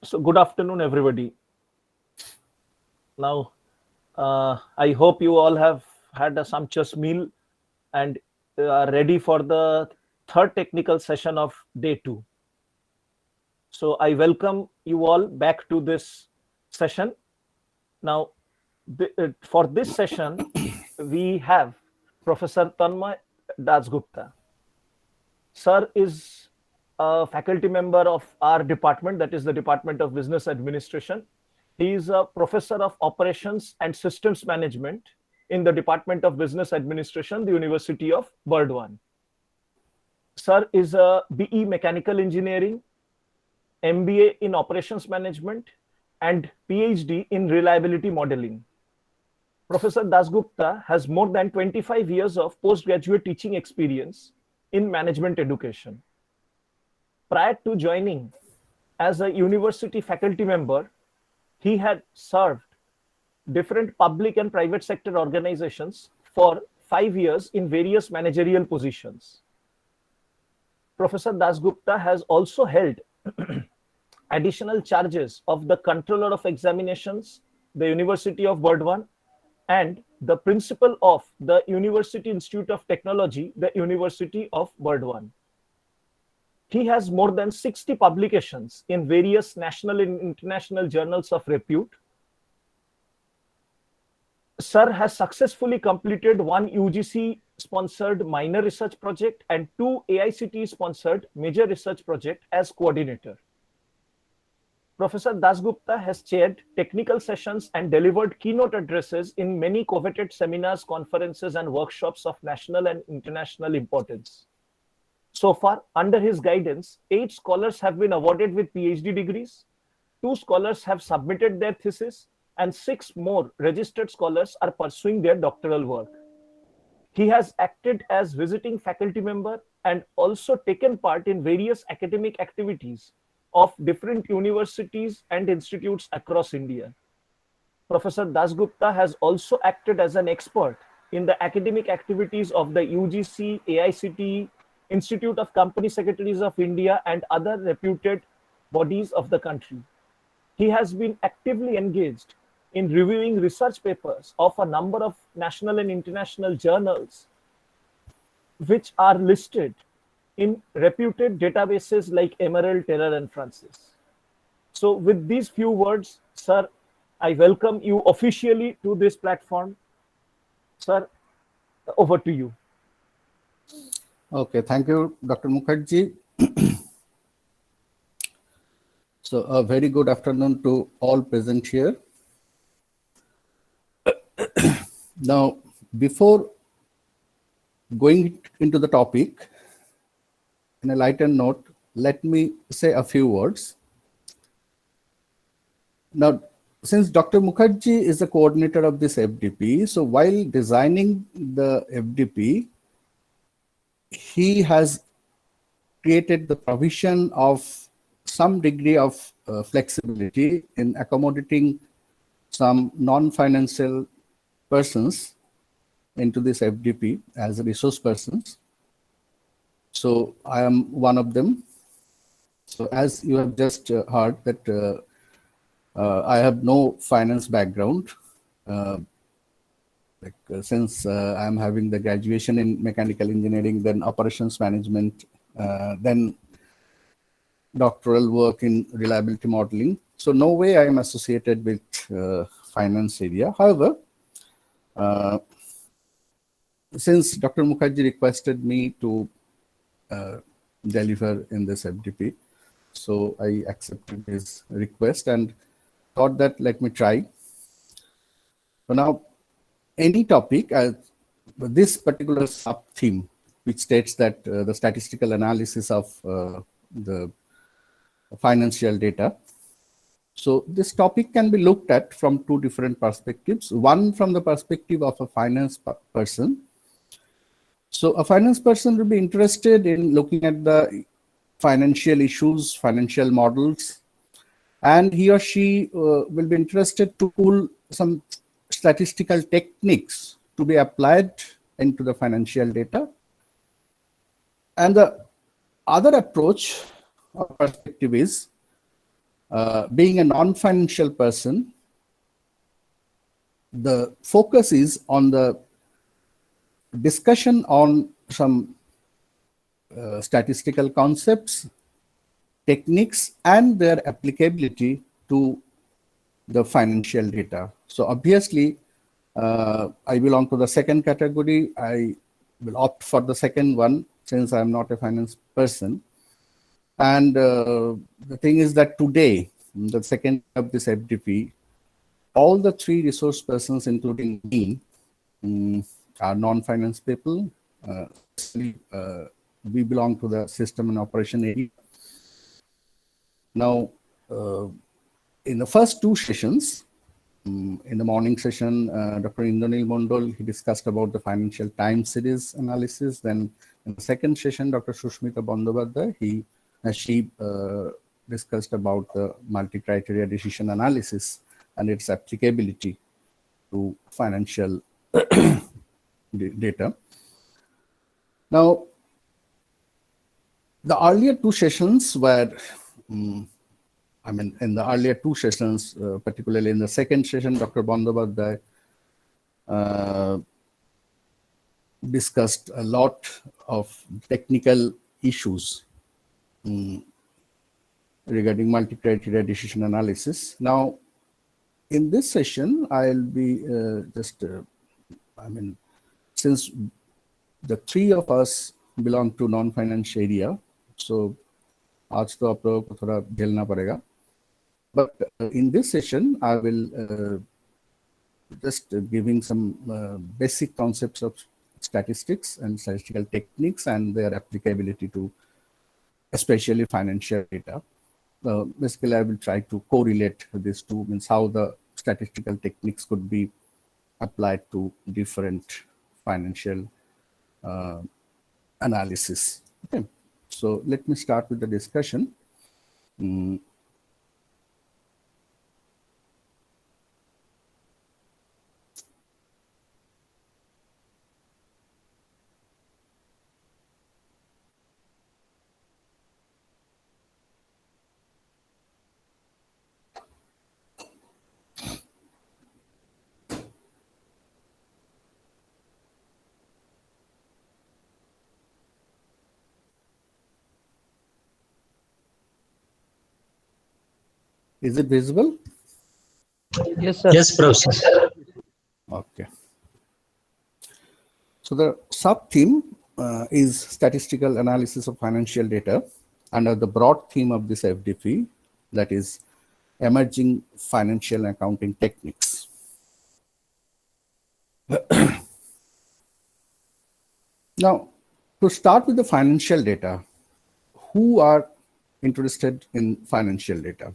So, good afternoon, everybody. Now, I hope you all have had a sumptuous meal and are ready for the third technical session of day two. So, I welcome you all back to this session. Now, for this session, we have Professor Tanmay Dasgupta. Sir is a faculty member of our department, that is the Department of Business Administration. He is a professor of operations and systems management in the Department of Business Administration, the University of Burdwan. Sir is a BE Mechanical Engineering, MBA in Operations Management, and PhD in Reliability Modeling. Professor Dasgupta has more than 25 years of postgraduate teaching experience in management education. Prior to joining as a university faculty member, he had served different public and private sector organizations for 5 years in various managerial positions. Professor Dasgupta has also held additional charges of the Controller of Examinations, the University of Burdwan, and the principal of the University Institute of Technology, the University of Burdwan. He has more than 60 publications in various national and international journals of repute. Sir has successfully completed one UGC sponsored minor research project and two AICTE sponsored major research project as coordinator. Professor Dasgupta has chaired technical sessions and delivered keynote addresses in many coveted seminars, conferences, and workshops of national and international importance. So far, under his guidance, 8 scholars have been awarded with PhD degrees, 2 scholars have submitted their thesis, and 6 more registered scholars are pursuing their doctoral work. He has acted as visiting faculty member and also taken part in various academic activities of different universities and institutes across India. Professor Dasgupta has also acted as an expert in the academic activities of the UGC, AICTE, Institute of Company Secretaries of India, and other reputed bodies of the country. He has been actively engaged in reviewing research papers of a number of national and international journals, which are listed in reputed databases like Emerald, Terra, and Francis. So, with these few words, sir, I welcome you officially to this platform. Sir, over to you. Okay, thank you, Dr. Mukherjee. So, a very good afternoon to all present here. Now, before going into the topic, in a lighter note, let me say a few words. Now, since Dr. Mukherjee is the coordinator of this FDP, so while designing the FDP, he has created the provision of some degree of flexibility in accommodating some non-financial persons into this FDP as resource persons. So I am one of them. So as you have just heard that I have no finance background. Since I am having the graduation in mechanical engineering, then operations management, then doctoral work in reliability modeling. So no way I am associated with finance area. However, since Dr. Mukherjee requested me to deliver in this FDP, so I accepted his request and thought that let me try. So now, any topic, this particular sub-theme, which states that the statistical analysis of the financial data. So this topic can be looked at from two different perspectives. One from the perspective of a finance person. So a finance person will be interested in looking at the financial issues, financial models, and he or she will be interested to pull some statistical techniques to be applied into the financial data. And the other approach or perspective is being a non-financial person, the focus is on the discussion on some statistical concepts, techniques, and their applicability to the financial data. So obviously, I belong to the second category. I will opt for the second one since I'm not a finance person. And the thing is that today, the second of this FDP, all the three resource persons, including me, are non-finance people. We belong to the system and operation area. Now, in the first two sessions, in the morning session, Dr. Indranil Mondal, he discussed about the financial time series analysis. Then in the second session, Dr. Sushmita Bandyopadhyay, she discussed about the multi-criteria decision analysis and its applicability to financial data. Now, the earlier two sessions were, in the earlier two sessions, particularly in the second session, Dr. Bandyopadhyay discussed a lot of technical issues regarding multi-criteria decision analysis. Now, in this session, I'll be since the three of us belong to non-finance area, so आज तो आप लोगों को थोड़ा झेलना पड़ेगा. But in this session, I will just giving some basic concepts of statistics and statistical techniques and their applicability to especially financial data. Basically, I will try to correlate these two, means how the statistical techniques could be applied to different financial analysis. Okay, so let me start with the discussion. Is it visible? Yes, sir. Yes, Professor. Okay. So the sub-theme is statistical analysis of financial data under the broad theme of this FDP, that is emerging financial accounting techniques. Now, to start with the financial data, who are interested in financial data?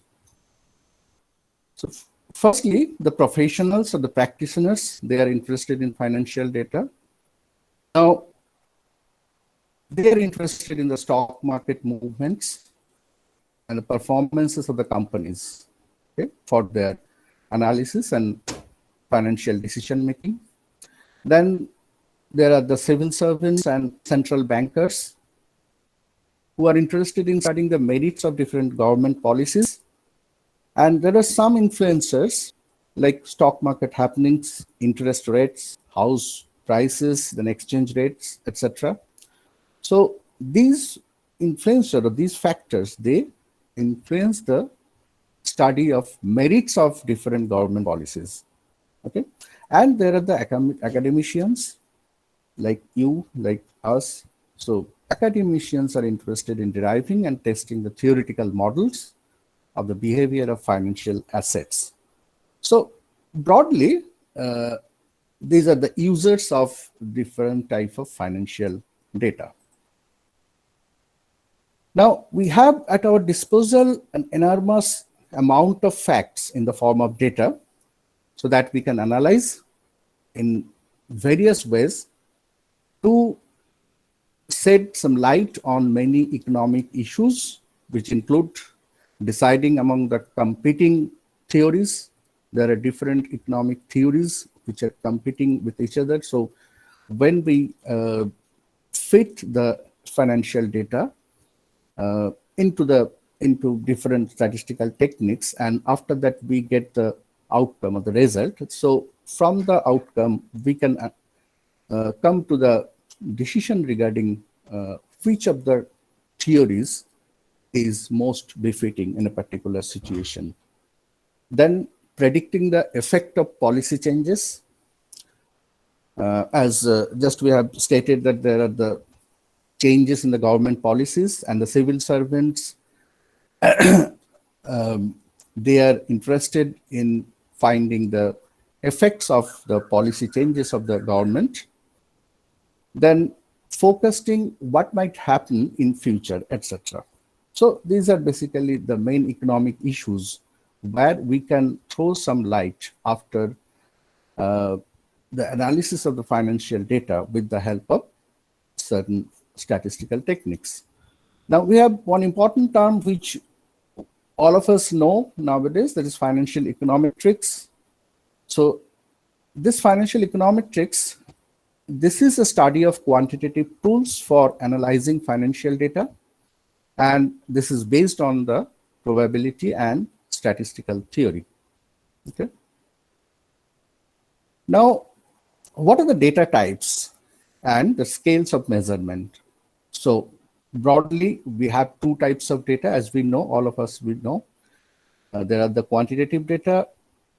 So firstly, the professionals or the practitioners, they are interested in financial data. Now, they are interested in the stock market movements and the performances of the companies, okay, for their analysis and financial decision making. Then there are the civil servants and central bankers who are interested in studying the merits of different government policies. And there are some influencers like stock market happenings, interest rates, house prices, then exchange rates, etc. So these influencers or these factors, they influence the study of merits of different government policies. Okay, and there are the academicians like you, like us. So academicians are interested in deriving and testing the theoretical models of the behavior of financial assets. So broadly, these are the users of different type of financial data. Now, we have at our disposal an enormous amount of facts in the form of data so that we can analyze in various ways to shed some light on many economic issues, which include deciding among the competing theories. There are different economic theories which are competing with each other. So when we fit the financial data into the into different statistical techniques, and after that we get the outcome or the result. So from the outcome, we can come to the decision regarding which of the theories is most befitting in a particular situation. Then predicting the effect of policy changes. As just we have stated that there are the changes in the government policies, and the civil servants, they are interested in finding the effects of the policy changes of the government, then focusing what might happen in future, etc. So these are basically the main economic issues where we can throw some light after the analysis of the financial data with the help of certain statistical techniques. Now we have one important term which all of us know nowadays, that is financial econometrics. So this financial econometrics, this is a study of quantitative tools for analyzing financial data, and this is based on the probability and statistical theory. Okay. Now, what are the data types and the scales of measurement? So broadly, we have two types of data, as we know, all of us we know. There are the quantitative data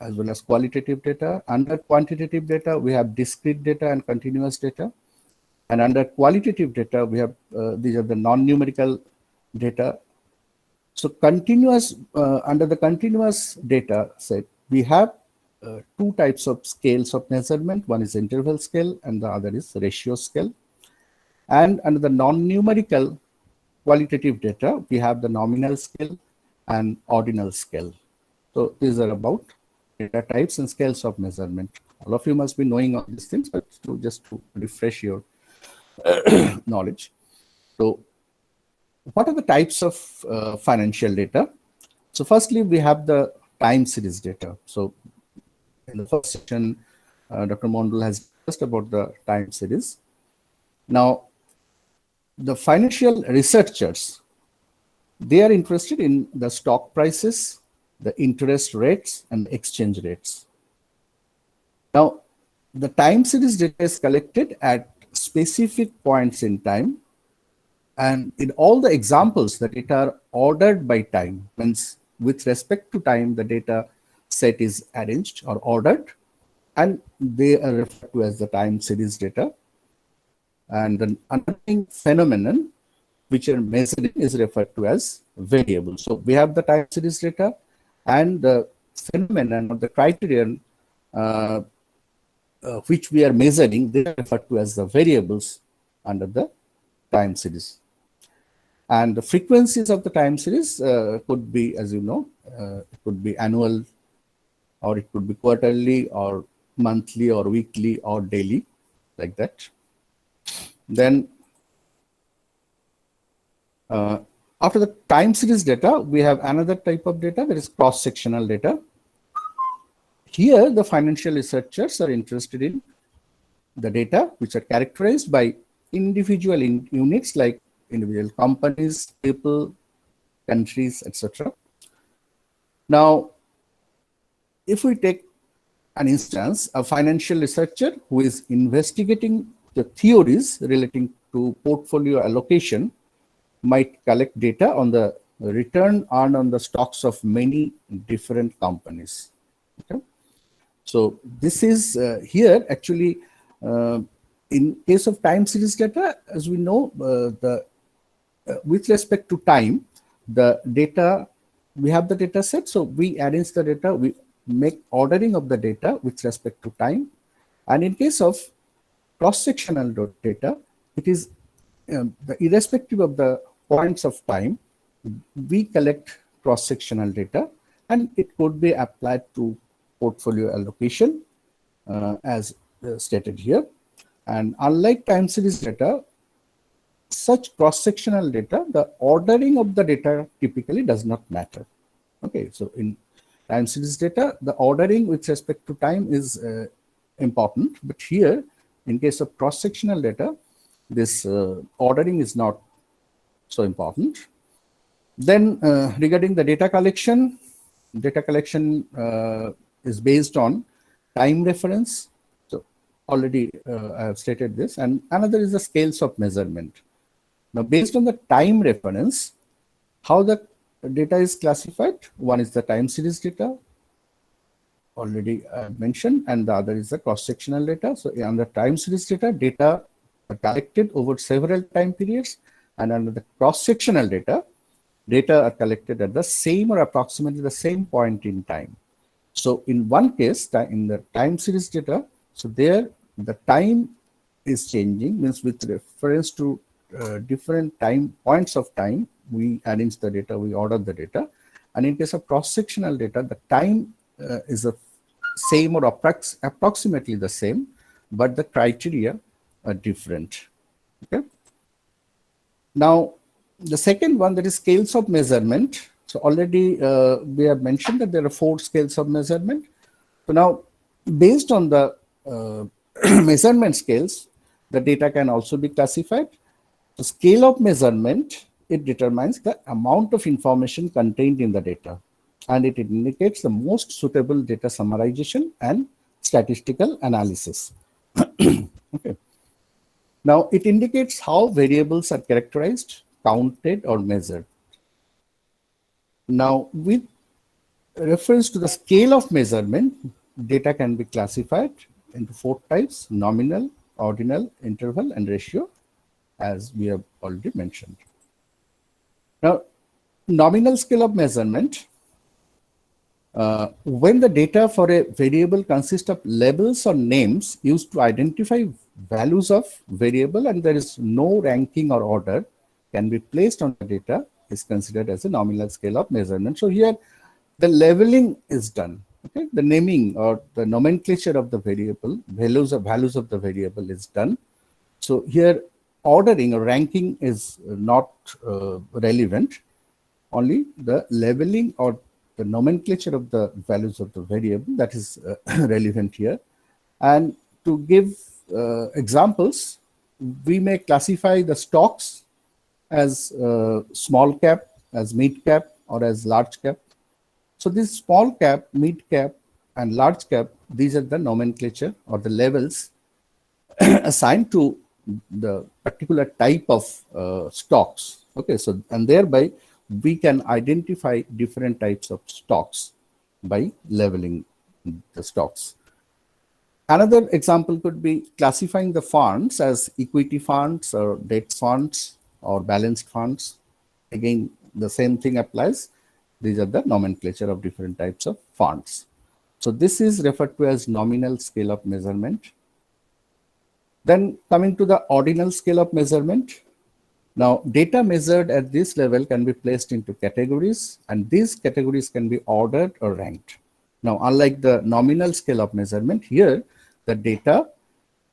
as well as qualitative data. Under quantitative data, we have discrete data and continuous data. And under qualitative data, we have these are the non-numerical data. So continuous under the continuous data set, we have two types of scales of measurement. One is interval scale and the other is ratio scale. And under the non-numerical qualitative data, we have the nominal scale and ordinal scale. So these are about data types and scales of measurement. All of you must be knowing all these things, but just to refresh your knowledge. So what are the types of financial data? So firstly, we have the time series data. So in the first section, Dr. Mondal has discussed about the time series. Now, the financial researchers, they are interested in the stock prices, the interest rates, and the exchange rates. Now, the time series data is collected at specific points in time, and in all the examples, the data are ordered by time. Means with respect to time, the data set is arranged or ordered, and they are referred to as the time series data. And the underlying phenomenon which are measuring is referred to as variable. So we have the time series data, and the phenomenon or the criterion which we are measuring, they are referred to as the variables under the time series. And the frequencies of the time series could be, as you know, it could be annual, or it could be quarterly, or monthly, or weekly, or daily, like that. Then after the time series data, we have another type of data, that is cross-sectional data. Here, the financial researchers are interested in the data which are characterized by individual units like individual companies, people, countries, etc. Now, if we take an instance, a financial researcher who is investigating the theories relating to portfolio allocation might collect data on the return earned on the stocks of many different companies. Okay? So this is here actually in case of time series data, as we know, with respect to time, the data, we have the data set, so we arrange the data, we make ordering of the data with respect to time. And in case of cross-sectional data, it is irrespective of the points of time, we collect cross-sectional data, and it could be applied to portfolio allocation as stated here. And unlike time series data, such cross-sectional data, the ordering of the data typically does not matter. Okay, so in time series data, the ordering with respect to time is important, but here, in case of cross-sectional data, this ordering is not so important. Then regarding the data collection is based on time reference. So already I have stated this. And another is the scales of measurement. Now, based on the time reference, how the data is classified? One is the time series data, already mentioned, and the other is the cross-sectional data. So on the time series data are collected over several time periods, and under the cross-sectional data are collected at the same or approximately the same point in time. So in one case, in the time series data, so there the time is changing, means with reference to different time points of time, we arrange the data, we order the data. And in case of cross-sectional data, the time is the same or approximately the same, but the criteria are different. Okay. Now, the second one, that is scales of measurement. So already we have mentioned that there are 4 scales of measurement. So now, based on the measurement scales, the data can also be classified. The scale of measurement, it determines the amount of information contained in the data, and it indicates the most suitable data summarization and statistical analysis. Okay. Now, it indicates how variables are characterized, counted, or measured. Now, with reference to the scale of measurement, data can be classified into 4 types: nominal, ordinal, interval, and ratio, as we have already mentioned. Now, nominal scale of measurement, when the data for a variable consists of labels or names used to identify values of variable and there is no ranking or order can be placed on the data, is considered as a nominal scale of measurement. So here the labeling is done. Okay? The naming or the nomenclature of the variable, values of the variable is done. So here ordering or ranking is not relevant. Only the labeling or the nomenclature of the values of the variable, that is relevant here. And to give examples, we may classify the stocks as small cap, as mid cap, or as large cap. So this small cap, mid cap, and large cap, these are the nomenclature or the levels assigned to the particular type of stocks. Okay, so and thereby we can identify different types of stocks by labeling the stocks. Another example could be classifying the funds as equity funds or debt funds or balanced funds. Again, the same thing applies. These are the nomenclature of different types of funds. So this is referred to as nominal scale of measurement. Then coming to the ordinal scale of measurement. Now, data measured at this level can be placed into categories, and these categories can be ordered or ranked. Now, unlike the nominal scale of measurement, here the data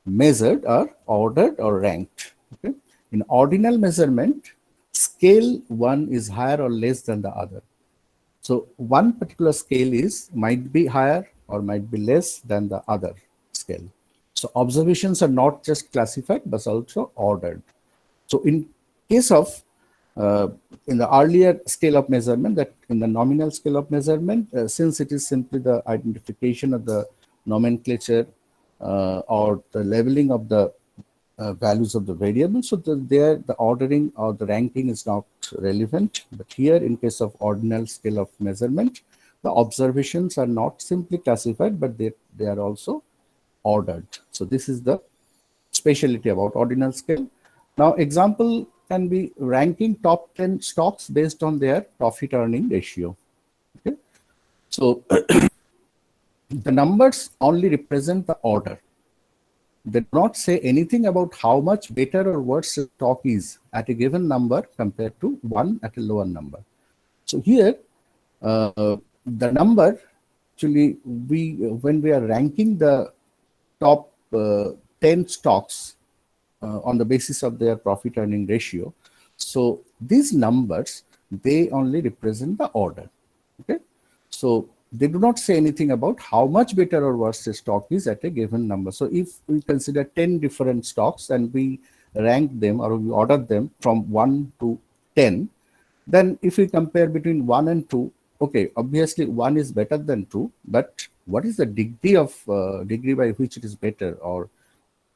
measured are ordered or ranked. Okay? In ordinal measurement, scale 1 is higher or less than the other. So one particular scale might be higher or might be less than the other scale. So observations are not just classified, but also ordered. So in case of in the earlier scale of measurement, that in the nominal scale of measurement, since it is simply the identification of the nomenclature or the labeling of the values of the variable, so there the ordering or the ranking is not relevant. But here, in case of ordinal scale of measurement, the observations are not simply classified, but they are also ordered. So this is the specialty about ordinal scale. Now, example can be ranking top 10 stocks based on their profit earning ratio. Okay? So the numbers only represent the order. They do not say anything about how much better or worse a stock is at a given number compared to one at a lower number. So here, the number, actually, when we are ranking the top 10 stocks on the basis of their profit earning ratio, so these numbers, they only represent the order. Okay, so they do not say anything about how much better or worse a stock is at a given number. So if we consider 10 different stocks and we rank them or we order them from 1 to 10, Then if we compare between 1 and 2, okay, obviously 1 is better than 2, but what is the degree by which it is better, or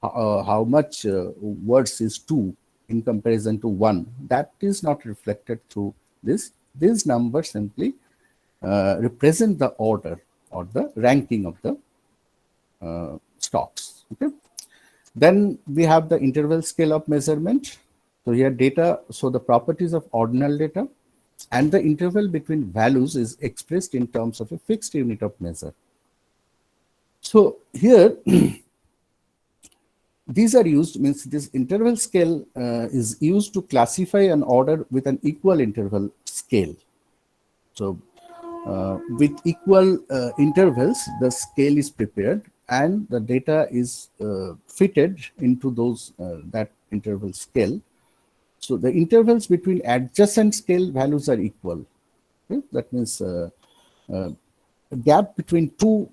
how much words is 2 in comparison to 1? That is not reflected through this. These numbers simply represent the order or the ranking of the stocks. Okay. Then we have the interval scale of measurement. So here data, so the properties of ordinal data, and the interval between values is expressed in terms of a fixed unit of measure. So here, these are used, means this interval scale is used to classify an order with an equal interval scale. So with equal intervals, the scale is prepared and the data is fitted into those that interval scale. So the intervals between adjacent scale values are equal. Okay? That means gap between two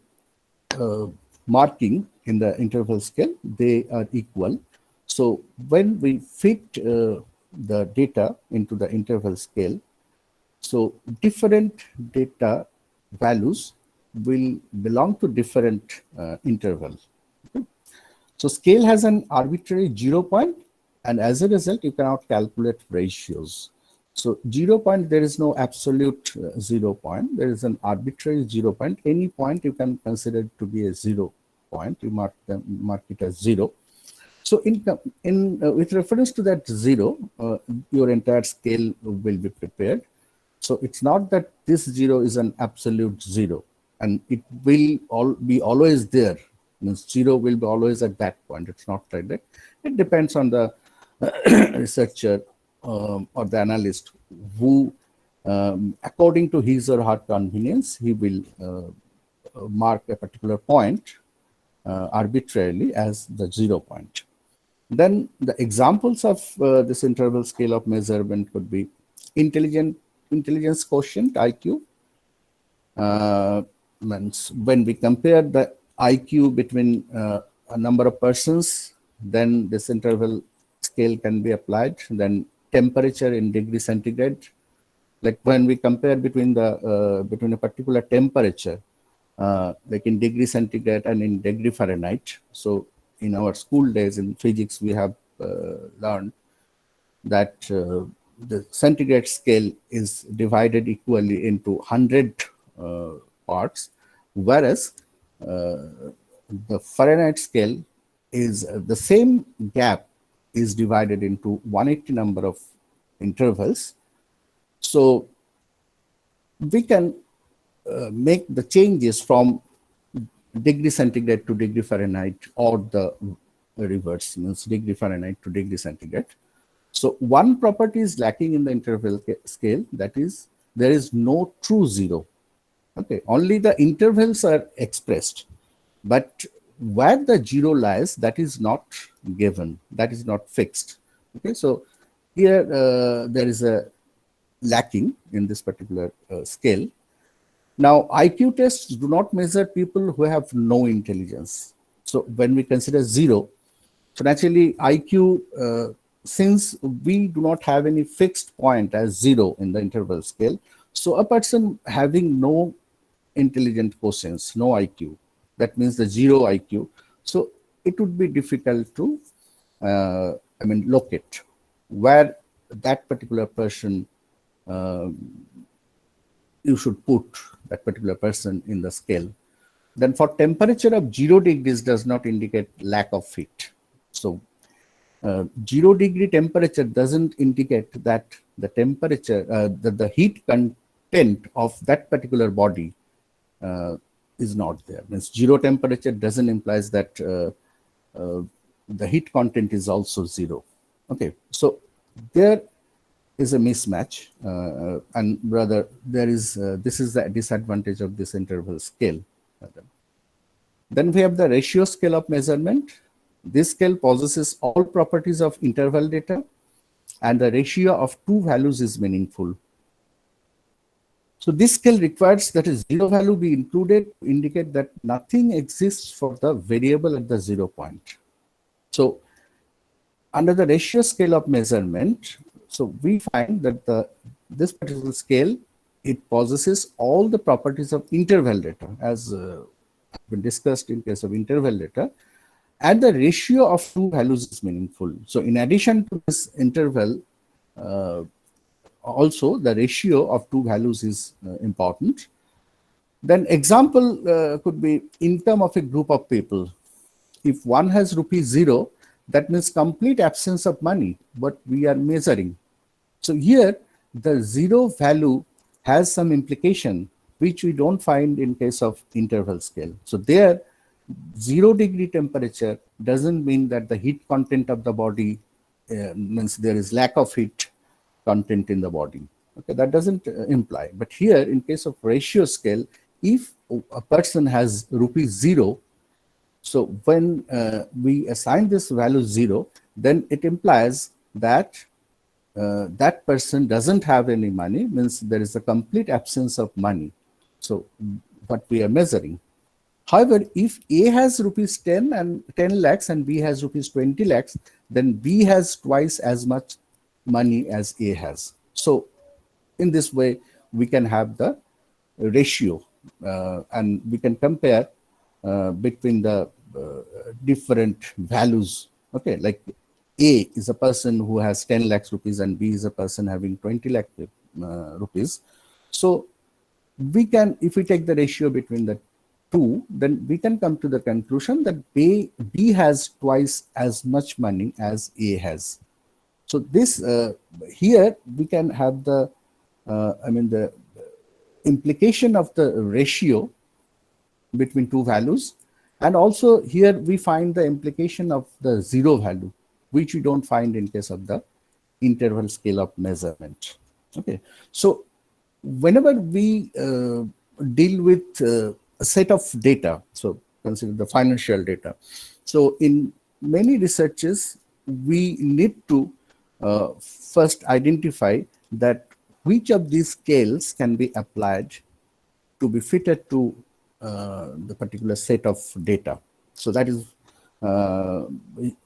marking in the interval scale, they are equal. So when we fit the data into the interval scale, so different data values will belong to different intervals. Okay? So scale has an arbitrary 0 point, and as a result, you cannot calculate ratios. So 0 point, there is no absolute 0 point. There is an arbitrary 0 point. Any point you can consider to be a 0 point. You mark it as 0. So with reference to that 0, your entire scale will be prepared. So it's not that this 0 is an absolute 0, and it will be always there. Means 0 will be always at that point. It's not like that. It depends on the researcher or the analyst who, according to his or her convenience, he will mark a particular point arbitrarily as the 0 point. Then the examples of this interval scale of measurement could be intelligence quotient, IQ. Means when we compare the IQ between a number of persons, then this interval scale can be applied. Then temperature in degree centigrade, like when we compare between a particular temperature, like in degree centigrade and in degree Fahrenheit. So in our school days in physics, we have learned that the centigrade scale is divided equally into 100 parts, whereas the Fahrenheit scale is the same gap is divided into 180 number of intervals. So we can make the changes from degree centigrade to degree Fahrenheit, or the reverse, means degree Fahrenheit to degree centigrade. So one property is lacking in the interval scale, that is, there is no true 0. Okay, only the intervals are expressed, but where the 0 lies, that is not given, that is not fixed. Okay, so here there is a lacking in this particular scale. Now, IQ tests do not measure people who have no intelligence. So when we consider 0, so naturally IQ, since we do not have any fixed point as 0 in the interval scale, so a person having no intelligent quotients, no IQ, that means the 0 IQ, so it would be difficult to locate where that particular person you should put that particular person in the scale. Then for temperature of 0 degrees does not indicate lack of heat. So 0 degree temperature doesn't indicate that the temperature, that the heat content of that particular body is not there. Means 0 temperature doesn't implies that the heat content is also 0. Okay, so there is a mismatch, and rather there is this is the disadvantage of this interval scale. Then we have the ratio scale of measurement. This scale possesses all properties of interval data, and the ratio of two values is meaningful. So this scale requires that a 0 value be included to indicate that nothing exists for the variable at the 0 point. So under the ratio scale of measurement, so we find that the this particular scale, it possesses all the properties of interval data, as been discussed in case of interval data, and the ratio of two values is meaningful. So in addition to this interval, also the ratio of two values is important. Then example could be income of a group of people. If one has rupees 0, that means complete absence of money, what we are measuring. So here the 0 value has some implication which we don't find in case of interval scale. So there 0-degree temperature doesn't mean that the heat content of the body means there is lack of heat content in the body. Okay, that doesn't imply. But here in case of ratio scale, if a person has rupees 0, so when we assign this value 0, then it implies that that person doesn't have any money, means there is a complete absence of money. So what we are measuring. However, if A has rupees 10 lakhs and B has rupees 20 lakhs, then B has twice as much money as A has. So in this way, we can have the ratio and we can compare between the different values. Okay, like A is a person who has 10 lakhs rupees and B is a person having 20 lakh rupees. So we can, if we take the ratio between the two, then we can come to the conclusion that B has twice as much money as A has. So this here we can have the the implication of the ratio between two values, and also here we find the implication of the 0 value, which we don't find in case of the interval scale of measurement. Okay, so whenever we deal with a set of data, so consider the financial data. So in many researches, we need to first identify that which of these scales can be applied to be fitted to the particular set of data. So that is,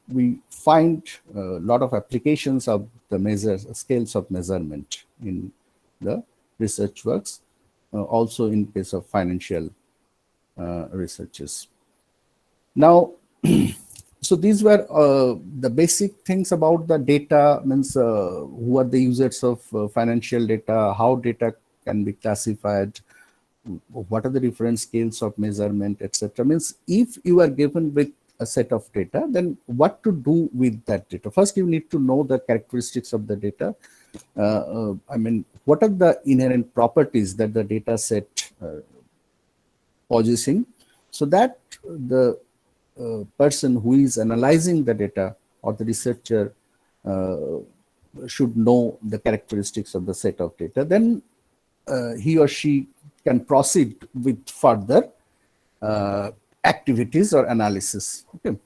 we find a lot of applications of the scales of measurement in the research works, also in case of financial researches. Now, so these were the basic things about the data, means who are the users of financial data, how data can be classified, what are the different scales of measurement, etc. Means if you are given with a set of data, then what to do with that data? First, you need to know the characteristics of the data. What are the inherent properties that the data set possessing, so that the person who is analyzing the data or the researcher should know the characteristics of the set of data. Then he or she can proceed with further activities or analysis. Okay.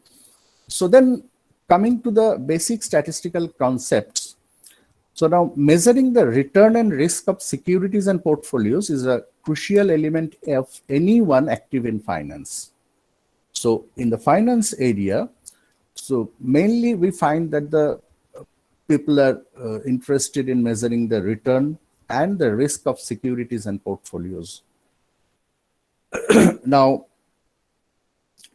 So then coming to the basic statistical concepts. So now measuring the return and risk of securities and portfolios is a crucial element of anyone active in finance. So in the finance area, so mainly we find that the people are interested in measuring the return and the risk of securities and portfolios. Now,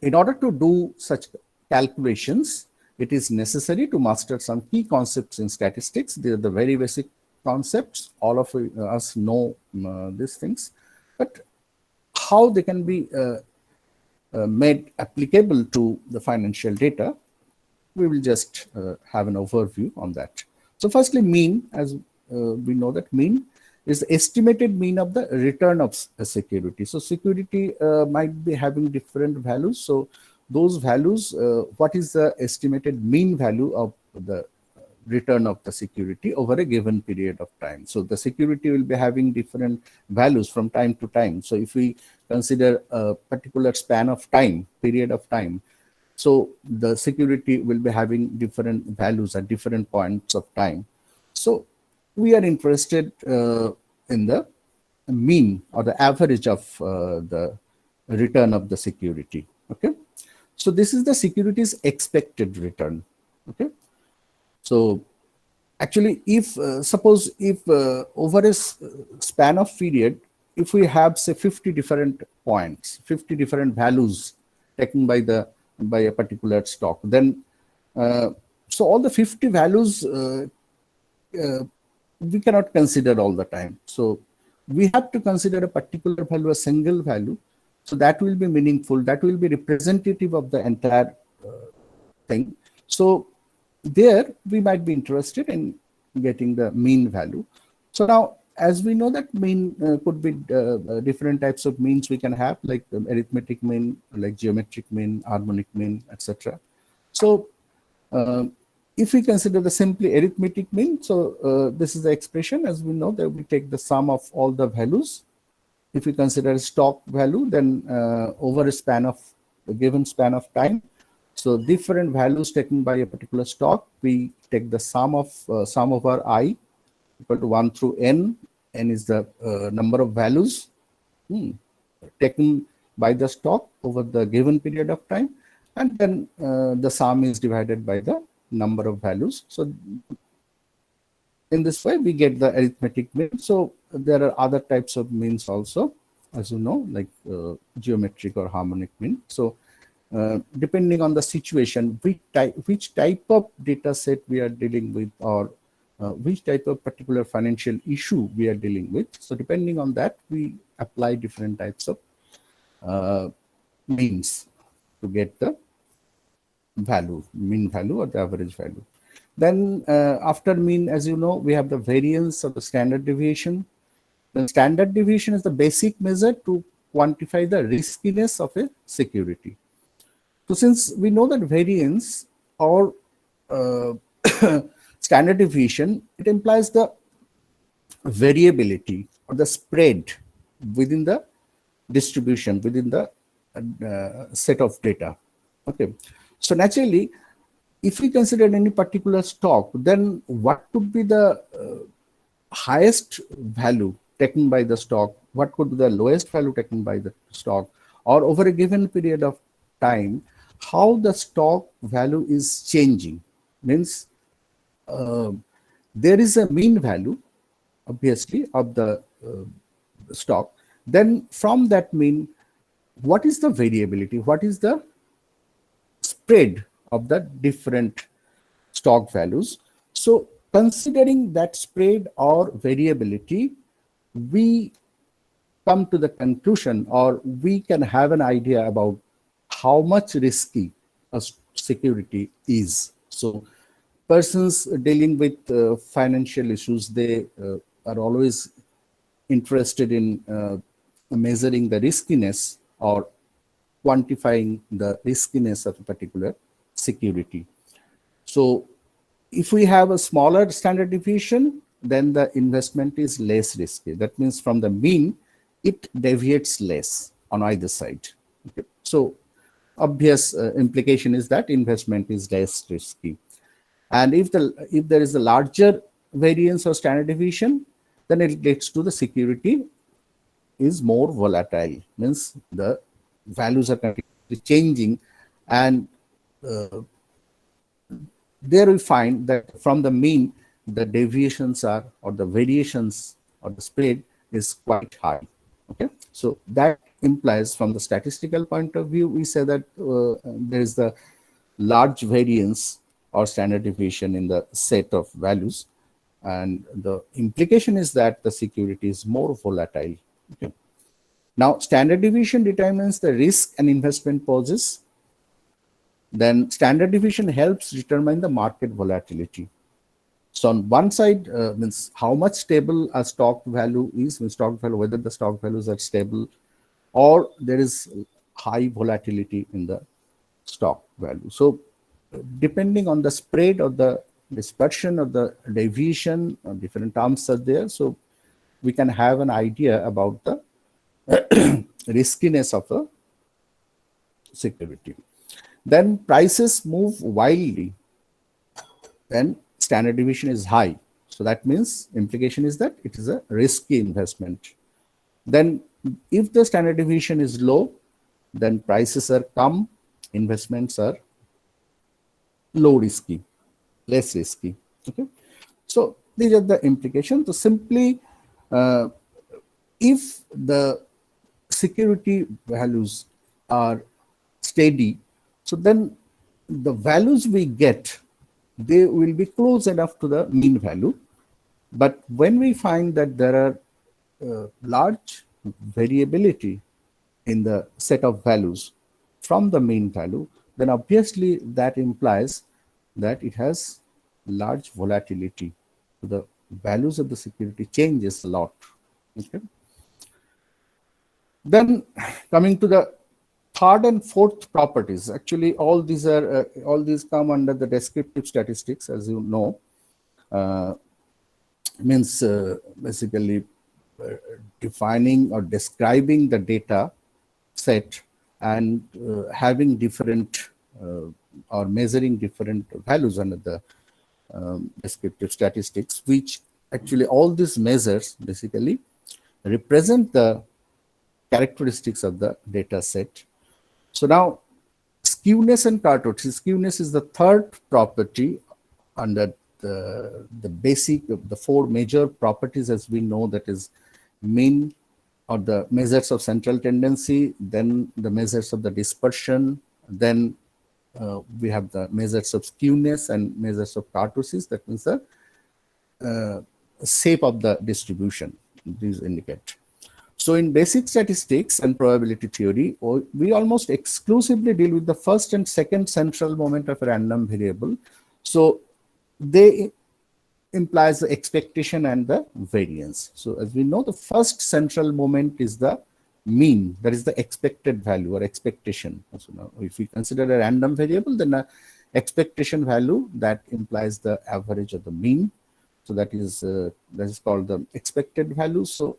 in order to do such calculations, it is necessary to master some key concepts in statistics. They are the very basic concepts. All of us know these things, but how they can be made applicable to the financial data, we will just have an overview on that. So firstly, mean, as we know that mean is the estimated mean of the return of a security. So security might be having different values. So those values, what is the estimated mean value of the return of the security over a given period of time? So the security will be having different values from time to time. So if we consider a particular span of time, period of time, so the security will be having different values at different points of time. So we are interested in the mean or the average of the return of the security. Okay. So this is the security's expected return. Okay. So actually, if suppose if over a span of period, if we have say 50 different points, 50 different values taken by a particular stock, then so all the 50 values we cannot consider all the time. So we have to consider a particular value, a single value. So that will be meaningful. That will be representative of the entire thing. So there we might be interested in getting the mean value. So now, as we know that mean could be different types of means we can have, like arithmetic mean, like geometric mean, harmonic mean, etc. So if we consider the simply arithmetic mean, so this is the expression, as we know, that we take the sum of all the values. If we consider a stock value, then over a given span of time, so different values taken by a particular stock, we take the sum of our I equal to 1 through n. N is the number of values taken by the stock over the given period of time, and then the sum is divided by the number of values. So in this way, we get the arithmetic mean. So there are other types of means also, as you know, like geometric or harmonic mean. So depending on the situation, which type of data set we are dealing with, or which type of particular financial issue we are dealing with. So depending on that, we apply different types of means to get the value, mean value or the average value. Then after mean, as you know, we have the variance or the standard deviation. The standard deviation is the basic measure to quantify the riskiness of a security. So since we know that variance or standard deviation, it implies the variability or the spread within the distribution, within the set of data. Okay. So naturally, if we consider any particular stock, then what could be the highest value taken by the stock? What could be the lowest value taken by the stock? Or over a given period of time, how the stock value is changing? Means there is a mean value, obviously, of the stock. Then from that mean, what is the variability? What is the spread of the different stock values? So considering that spread or variability, we come to the conclusion, or we can have an idea about how much risky a security is. So persons dealing with financial issues, they are always interested in measuring the riskiness or quantifying the riskiness of a particular security. So if we have a smaller standard deviation, then the investment is less risky. That means from the mean, it deviates less on either side. Okay. So obvious implication is that investment is less risky. And if there is a larger variance or standard deviation, then it leads to the security is more volatile. Means the values are continuously changing, and there we find that from the mean, the deviations are, or the variations or the spread is quite high. Okay, so that implies from the statistical point of view, we say that there is the large variance or standard deviation in the set of values, and the implication is that the security is more volatile. Okay. Now, standard deviation determines the risk an investment poses. Then standard deviation helps determine the market volatility. So on one side means how much stable a stock value is, whether the stock values are stable or there is high volatility in the stock value. So depending on the spread or the dispersion or the deviation, different terms are there. So we can have an idea about the riskiness of a security. Then prices move wildly, then standard deviation is high. So that means implication is that it is a risky investment. Then if the standard deviation is low, then prices are calm, investments are low risky, less risky. Okay. So these are the implications. So simply, if the security values are steady, so then the values we get, they will be close enough to the mean value. But when we find that there are large variability in the set of values from the mean value, then obviously that implies that it has large volatility. The values of the security changes a lot. Okay. Then coming to the third and fourth properties, actually all these come under the descriptive statistics, as you know. Means basically defining or describing the data set and having different or measuring different values under the descriptive statistics, which actually all these measures basically represent the characteristics of the data set. So now skewness and kurtosis. Skewness is the third property under the basic of the four major properties, as we know, that is mean or the measures of central tendency, then the measures of the dispersion, then we have the measures of skewness and measures of kurtosis, that means the shape of the distribution, these indicate. So in basic statistics and probability theory, we almost exclusively deal with the first and second central moment of a random variable. So they implies the expectation and the variance. So as we know, the first central moment is the mean, that is the expected value or expectation. So now if we consider a random variable, then a expectation value that implies the average of the mean. So that is called the expected value. So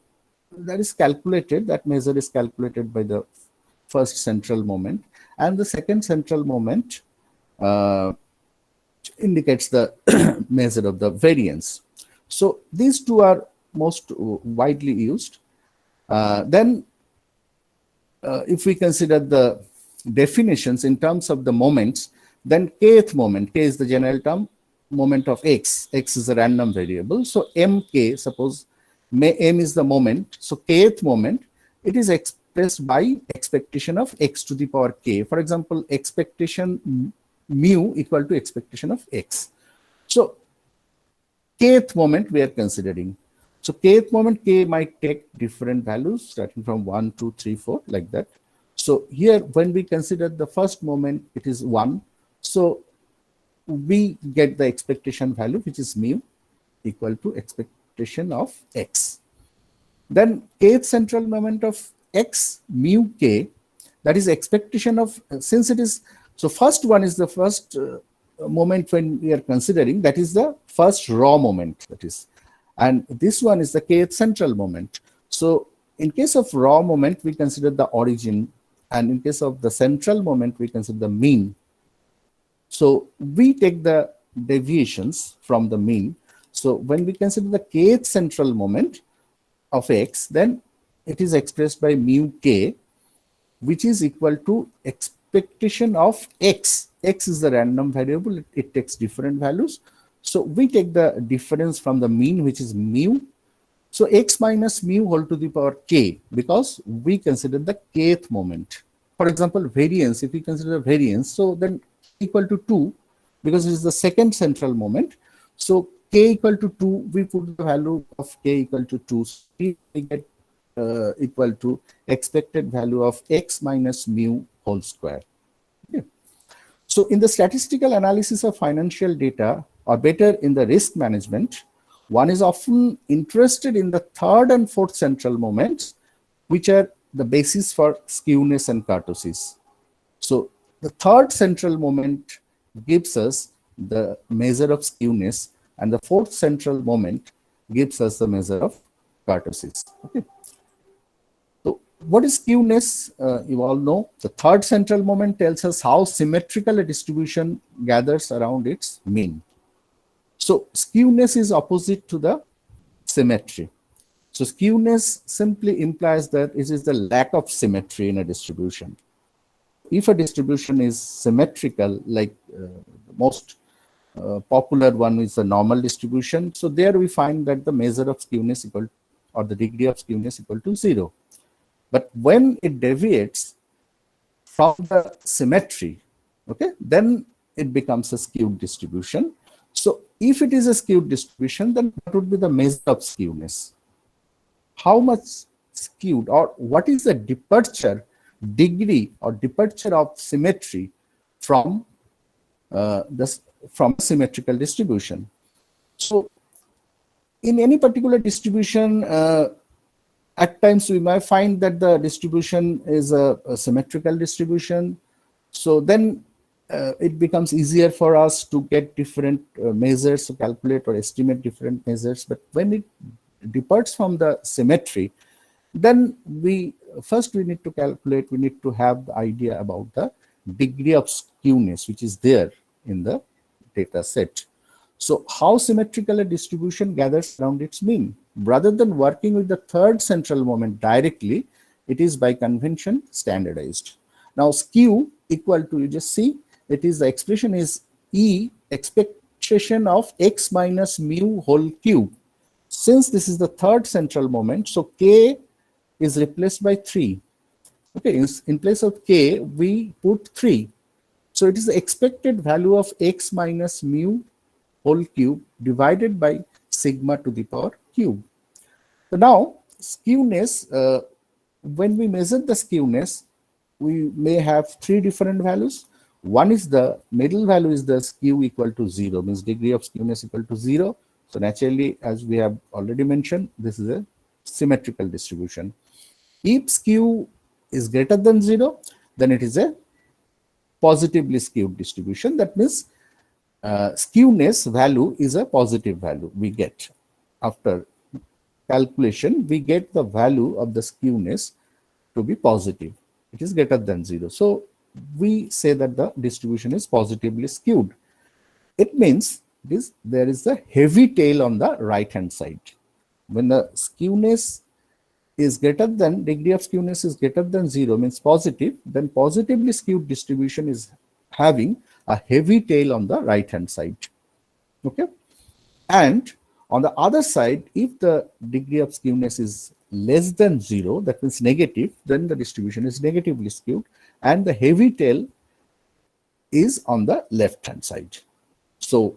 that is calculated, that measure is calculated by the first central moment, and the second central moment indicates the measure of the variance. So these two are most widely used. Then if we consider the definitions in terms of the moments, then kth moment, k is the general term, moment of x is a random variable. So mk, suppose m is the moment, so kth moment, it is expressed by expectation of x to the power k. For example, expectation mu equal to expectation of x. So kth moment we are considering. So kth moment, k might take different values starting from 1, 2, 3, 4, like that. So here when we consider the first moment, it is 1. So we get the expectation value, which is mu equal to expectation of x. Then kth central moment of x mu k, that is expectation of, since it is, so first one is the first moment when we are considering, that is the first raw moment, that is, and this one is the kth central moment. So in case of raw moment, we consider the origin, and in case of the central moment, we consider the mean. So we take the deviations from the mean. So when we consider the kth central moment of x, then it is expressed by mu k, which is equal to expectation of x. X is the random variable, it takes different values. So we take the difference from the mean, which is mu. So x minus mu whole to the power k, because we consider the kth moment. For example, variance, if we consider variance, so then equal to 2, because it is the second central moment. So k equal to 2, we put the value of k equal to 2. So we get equal to expected value of x minus mu whole square. Okay. So in the statistical analysis of financial data, or better in the risk management, one is often interested in the third and fourth central moments, which are the basis for skewness and kurtosis. So the third central moment gives us the measure of skewness, and the fourth central moment gives us the measure of kurtosis. Okay. So what is skewness? You all know the third central moment tells us how symmetrical a distribution gathers around its mean. So skewness is opposite to the symmetry. So skewness simply implies that it is the lack of symmetry in a distribution. If a distribution is symmetrical, like most popular one is the normal distribution. So there we find that the measure of skewness equal, or the degree of skewness equal to 0. But when it deviates from the symmetry, okay, then it becomes a skewed distribution. So if it is a skewed distribution, then what would be the measure of skewness? How much skewed, or what is the departure degree or departure of symmetry from from a symmetrical distribution? So in any particular distribution, at times we might find that the distribution is a symmetrical distribution. So then it becomes easier for us to get different measures to calculate or estimate different measures. But when it departs from the symmetry, then we need to calculate, we need to have the idea about the degree of skewness which is there in the data set. So how symmetrical a distribution gathers around its mean? Rather than working with the third central moment directly, it is by convention standardized. Now skew equal to, you just see, it is, the expression is E expectation of x minus mu whole cube. Since this is the third central moment, so k is replaced by 3. Okay, in place of k, we put 3. So it is the expected value of x minus mu whole cube divided by sigma to the power cube. So now skewness, when we measure the skewness, we may have 3 different values. One is the middle value is the skew equal to 0, means degree of skewness equal to 0. So naturally, as we have already mentioned, this is a symmetrical distribution. If skew is greater than 0, then it is a positively skewed distribution. That means skewness value is a positive value we get. After calculation, we get the value of the skewness to be positive. It is greater than 0. So we say that the distribution is positively skewed. It means there is a heavy tail on the right hand side. When the skewness is greater than, degree of skewness is greater than 0, means positive, then positively skewed distribution is having a heavy tail on the right hand side. Okay, and on the other side, if the degree of skewness is less than 0, that means negative, then the distribution is negatively skewed, and the heavy tail is on the left hand side. So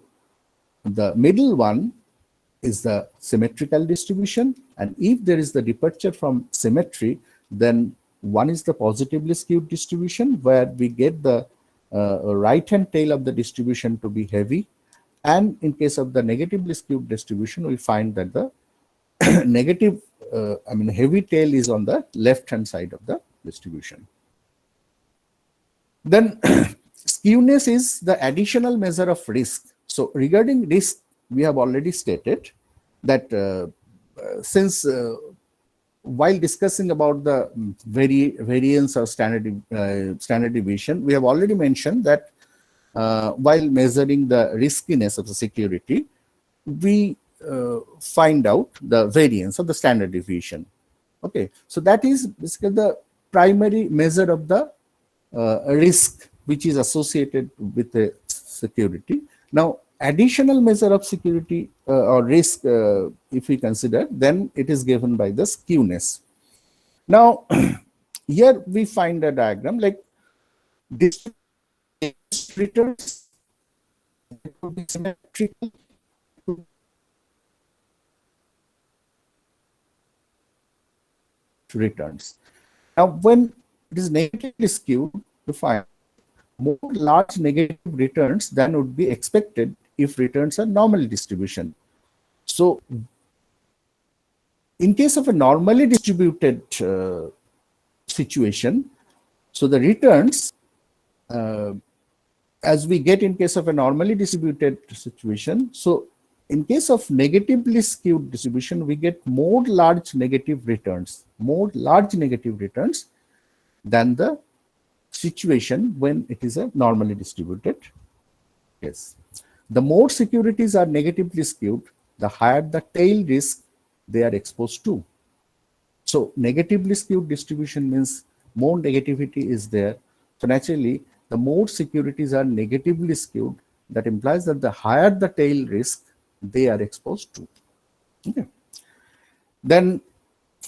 the middle one is the symmetrical distribution, and if there is the departure from symmetry, then one is the positively skewed distribution, where we get the right hand tail of the distribution to be heavy, and in case of the negatively skewed distribution, we find that the negative, heavy tail is on the left hand side of the distribution. Then skewness is the additional measure of risk. So regarding risk, we have already stated that since while discussing about the variance or standard deviation, we have already mentioned that while measuring the riskiness of the security, we find out the variance of the standard deviation. Okay, so that is basically the primary measure of the risk which is associated with the security. Now, additional measure of security or risk, if we consider, then it is given by the skewness. Now, here we find a diagram like this returns could be symmetrical returns. Now, when it is negatively skewed, to find more large negative returns than would be expected if returns are normally distribution. So in case of a normally distributed situation, so the returns as we get in case of a normally distributed situation, so in case of negatively skewed distribution, we get more large negative returns than the situation when it is a normally distributed case. The more securities are negatively skewed, the higher the tail risk they are exposed to. So negatively skewed distribution means more negativity is there. So naturally, the more securities are negatively skewed, That implies that the higher the tail risk they are exposed to. Okay. Then,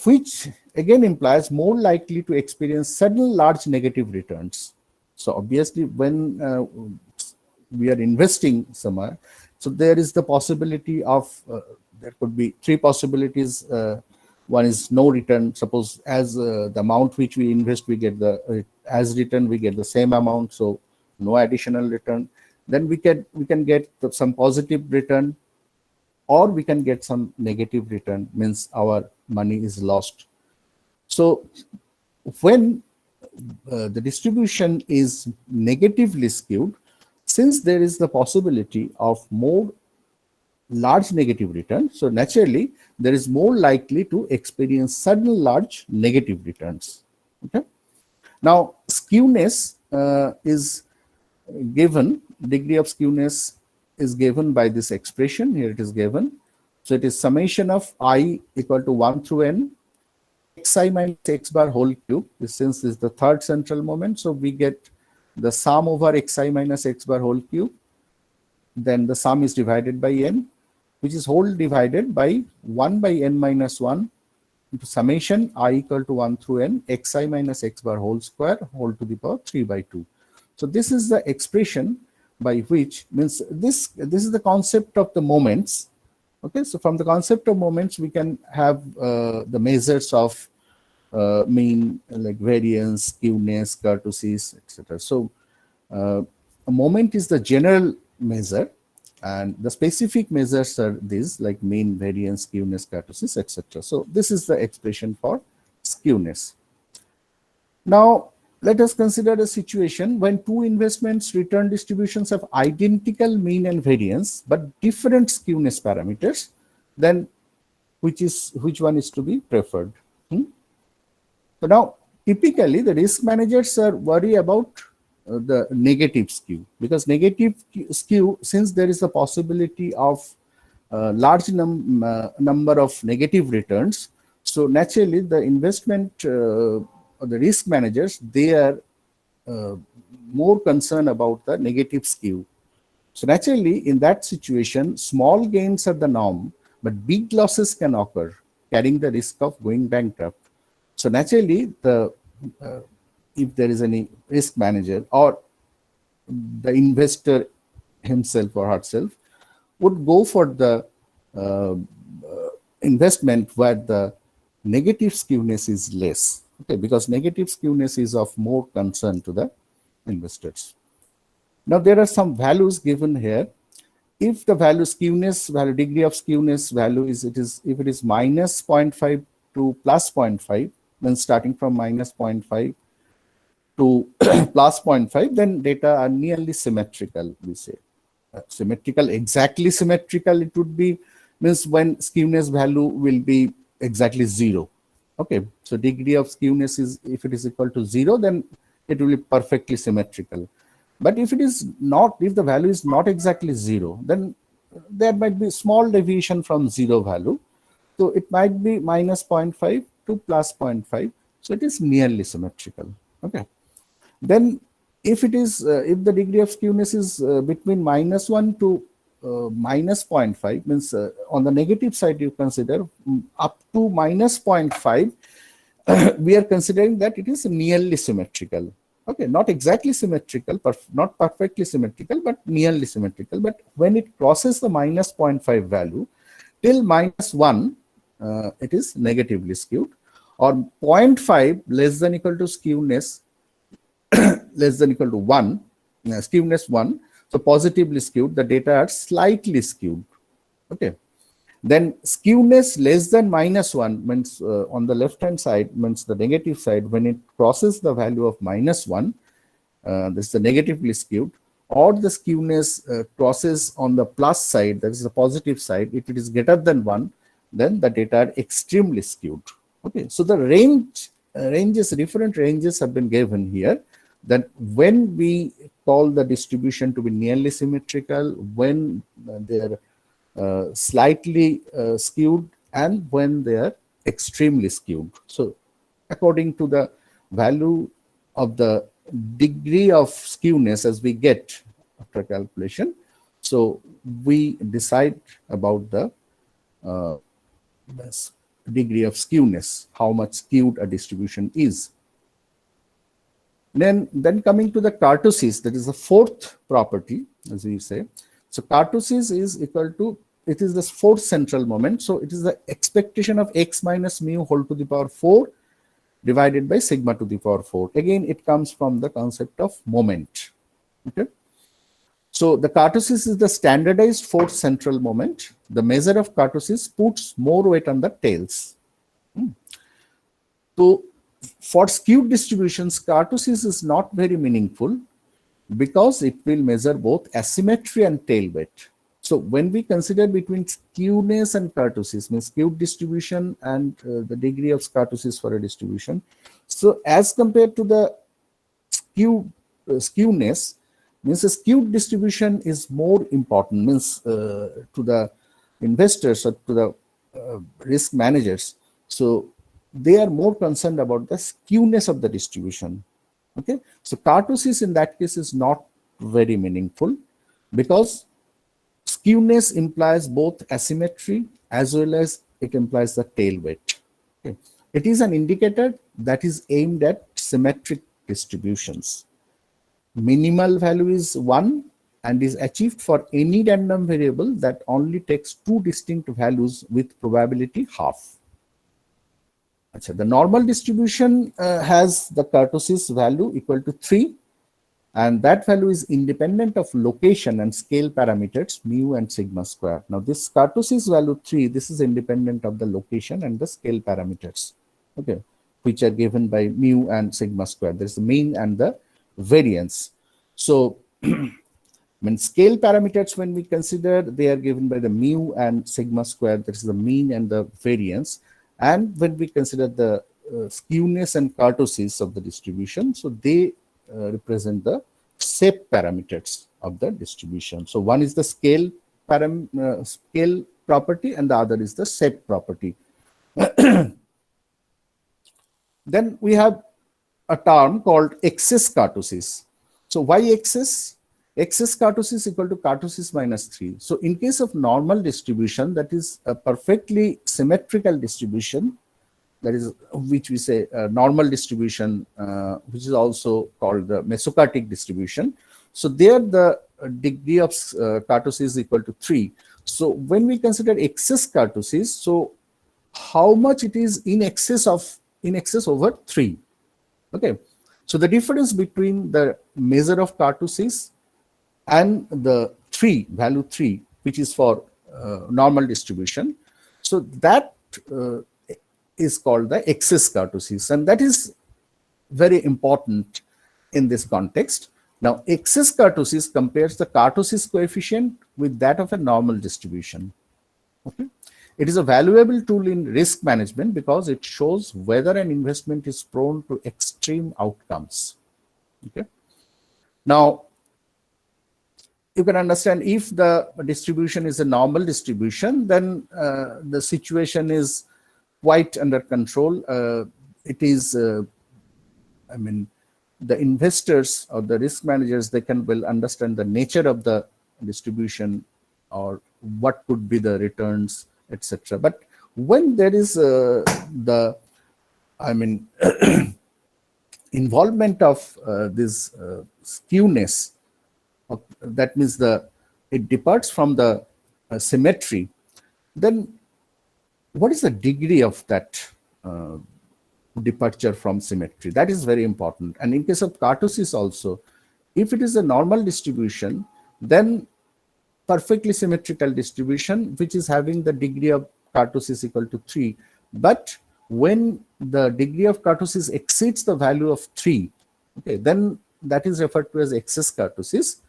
which again implies more likely to experience sudden large negative returns. So obviously, when we are investing somewhere, so there is the possibility of there could be three possibilities. One is no return. Suppose as the amount which we invest, we get the as return, we get the same amount, so no additional return. Then we can get some positive return, or we can get some negative return, means our money is lost. So when the distribution is negatively skewed, since there is the possibility of more large negative return, so naturally there is more likely to experience sudden large negative returns. Okay. Now skewness is given, degree of skewness is given by this expression. Here it is given. So it is summation of I equal to 1 through n xi minus x bar whole cube. Since this is the third central moment, so we get the sum over xi minus x bar whole cube. Then the sum is divided by n, which is whole divided by 1 by n minus 1 into summation I equal to 1 through n xi minus x bar whole square whole to the power 3 by 2. So this is the expression by which, means this is the concept of the moments. Okay, so from the concept of moments, we can have the measures of mean, like variance, skewness, kurtosis, etc. So a moment is the general measure, and the specific measures are these, like mean, variance, skewness, kurtosis, etc. So this is the expression for skewness. Now let us consider a situation when two investments return distributions have identical mean and variance but different skewness parameters. Then which one is to be preferred? So now typically the risk managers are worried about the negative skew, because negative skew, since there is a possibility of large number of negative returns, so naturally the investment the risk managers, they are more concerned about the negative skew. So naturally, in that situation, small gains are the norm, but big losses can occur, carrying the risk of going bankrupt. So naturally, if there is any risk manager or the investor himself or herself would go for the investment where the negative skewness is less. Okay, because negative skewness is of more concern to the investors. Now there are some values given here. If the value skewness value, degree of skewness value is if it is minus 0.5 to plus 0.5, then starting from minus 0.5 to plus 0.5, then data are nearly symmetrical, we say. Symmetrical, exactly symmetrical, it would be, means when skewness value will be exactly 0. Okay, so degree of skewness is, if it is equal to 0, then it will be perfectly symmetrical. But if it is not, if the value is not exactly 0, then there might be small deviation from 0 value. So it might be minus 0.5 to plus 0.5. So it is nearly symmetrical. Okay. Then if it is, if the degree of skewness is between minus 1 to minus 0.5, means on the negative side you consider up to minus 0.5, we are considering that it is nearly symmetrical. Okay, not exactly symmetrical, not perfectly symmetrical, but nearly symmetrical. But when it crosses the minus 0.5 value, till minus 1, it is negatively skewed, or 0.5 less than equal to skewness less than equal to 1, skewness 1, so positively skewed, the data are slightly skewed. Okay. Then skewness less than minus 1 means on the left hand side, means the negative side, when it crosses the value of minus 1, this is the negatively skewed, or the skewness crosses on the plus side, that is the positive side, if it is greater than 1, then the data are extremely skewed. Okay, so the different ranges have been given here, that when we call the distribution to be nearly symmetrical, when they are slightly skewed, and when they are extremely skewed. So according to the value of the degree of skewness as we get after calculation, So we decide about the this degree of skewness, how much skewed a distribution is. Then coming to the kurtosis, that is the fourth property, as we say. So kurtosis is equal to, it is the fourth central moment. So it is the expectation of x minus mu whole to the power 4 divided by sigma to the power 4. Again, it comes from the concept of moment. Okay. So the kurtosis is the standardized fourth central moment. The measure of kurtosis puts more weight on the tails. So for skewed distributions, kurtosis is not very meaningful because it will measure both asymmetry and tail weight. So when we consider between skewness and kurtosis, means skewed distribution and the degree of kurtosis for a distribution. So as compared to the skewness, means a skewed distribution is more important, means to the investors or to the risk managers. So they are more concerned about the skewness of the distribution. Okay, so kurtosis in that case is not very meaningful because skewness implies both asymmetry as well as it implies the tail weight. Okay. It is an indicator that is aimed at symmetric distributions. Minimal value is 1 and is achieved for any random variable that only takes two distinct values with probability half. The normal distribution has the kurtosis value equal to 3, and that value is independent of location and scale parameters mu and sigma square. Now this kurtosis value 3, this is independent of the location and the scale parameters, okay, which are given by mu and sigma square. There's the mean and the variance. So when scale parameters, when we consider, they are given by the mu and sigma square, that is the mean and the variance. And when we consider the skewness and kurtosis of the distribution, so they represent the shape parameters of the distribution. So one is the scale property and the other is the shape property. Then we have a term called excess kurtosis. So why excess? Excess kurtosis equal to kurtosis minus 3. So in case of normal distribution, that is a perfectly symmetrical distribution, that is which we say normal distribution, which is also called the mesokartic distribution. So there the degree of kurtosis is equal to 3. So when we consider excess kurtosis, so how much it is in excess over 3. Okay. So the difference between the measure of kurtosis and the value 3, which is for normal distribution. So that is called the excess kurtosis, and that is very important in this context. Now, excess kurtosis compares the kurtosis coefficient with that of a normal distribution. Okay. It is a valuable tool in risk management because it shows whether an investment is prone to extreme outcomes. Okay. Now, you can understand if the distribution is a normal distribution, then the situation is quite under control. It is, I mean, the investors or the risk managers, they can well understand the nature of the distribution or what could be the returns, etc. But when there is involvement of this skewness, that means it departs from the symmetry, then what is the degree of that departure from symmetry? That is very important. And in case of kurtosis also, if it is a normal distribution, then perfectly symmetrical distribution, which is having the degree of kurtosis equal to 3. But when the degree of kurtosis exceeds the value of 3, okay, then that is referred to as excess kurtosis.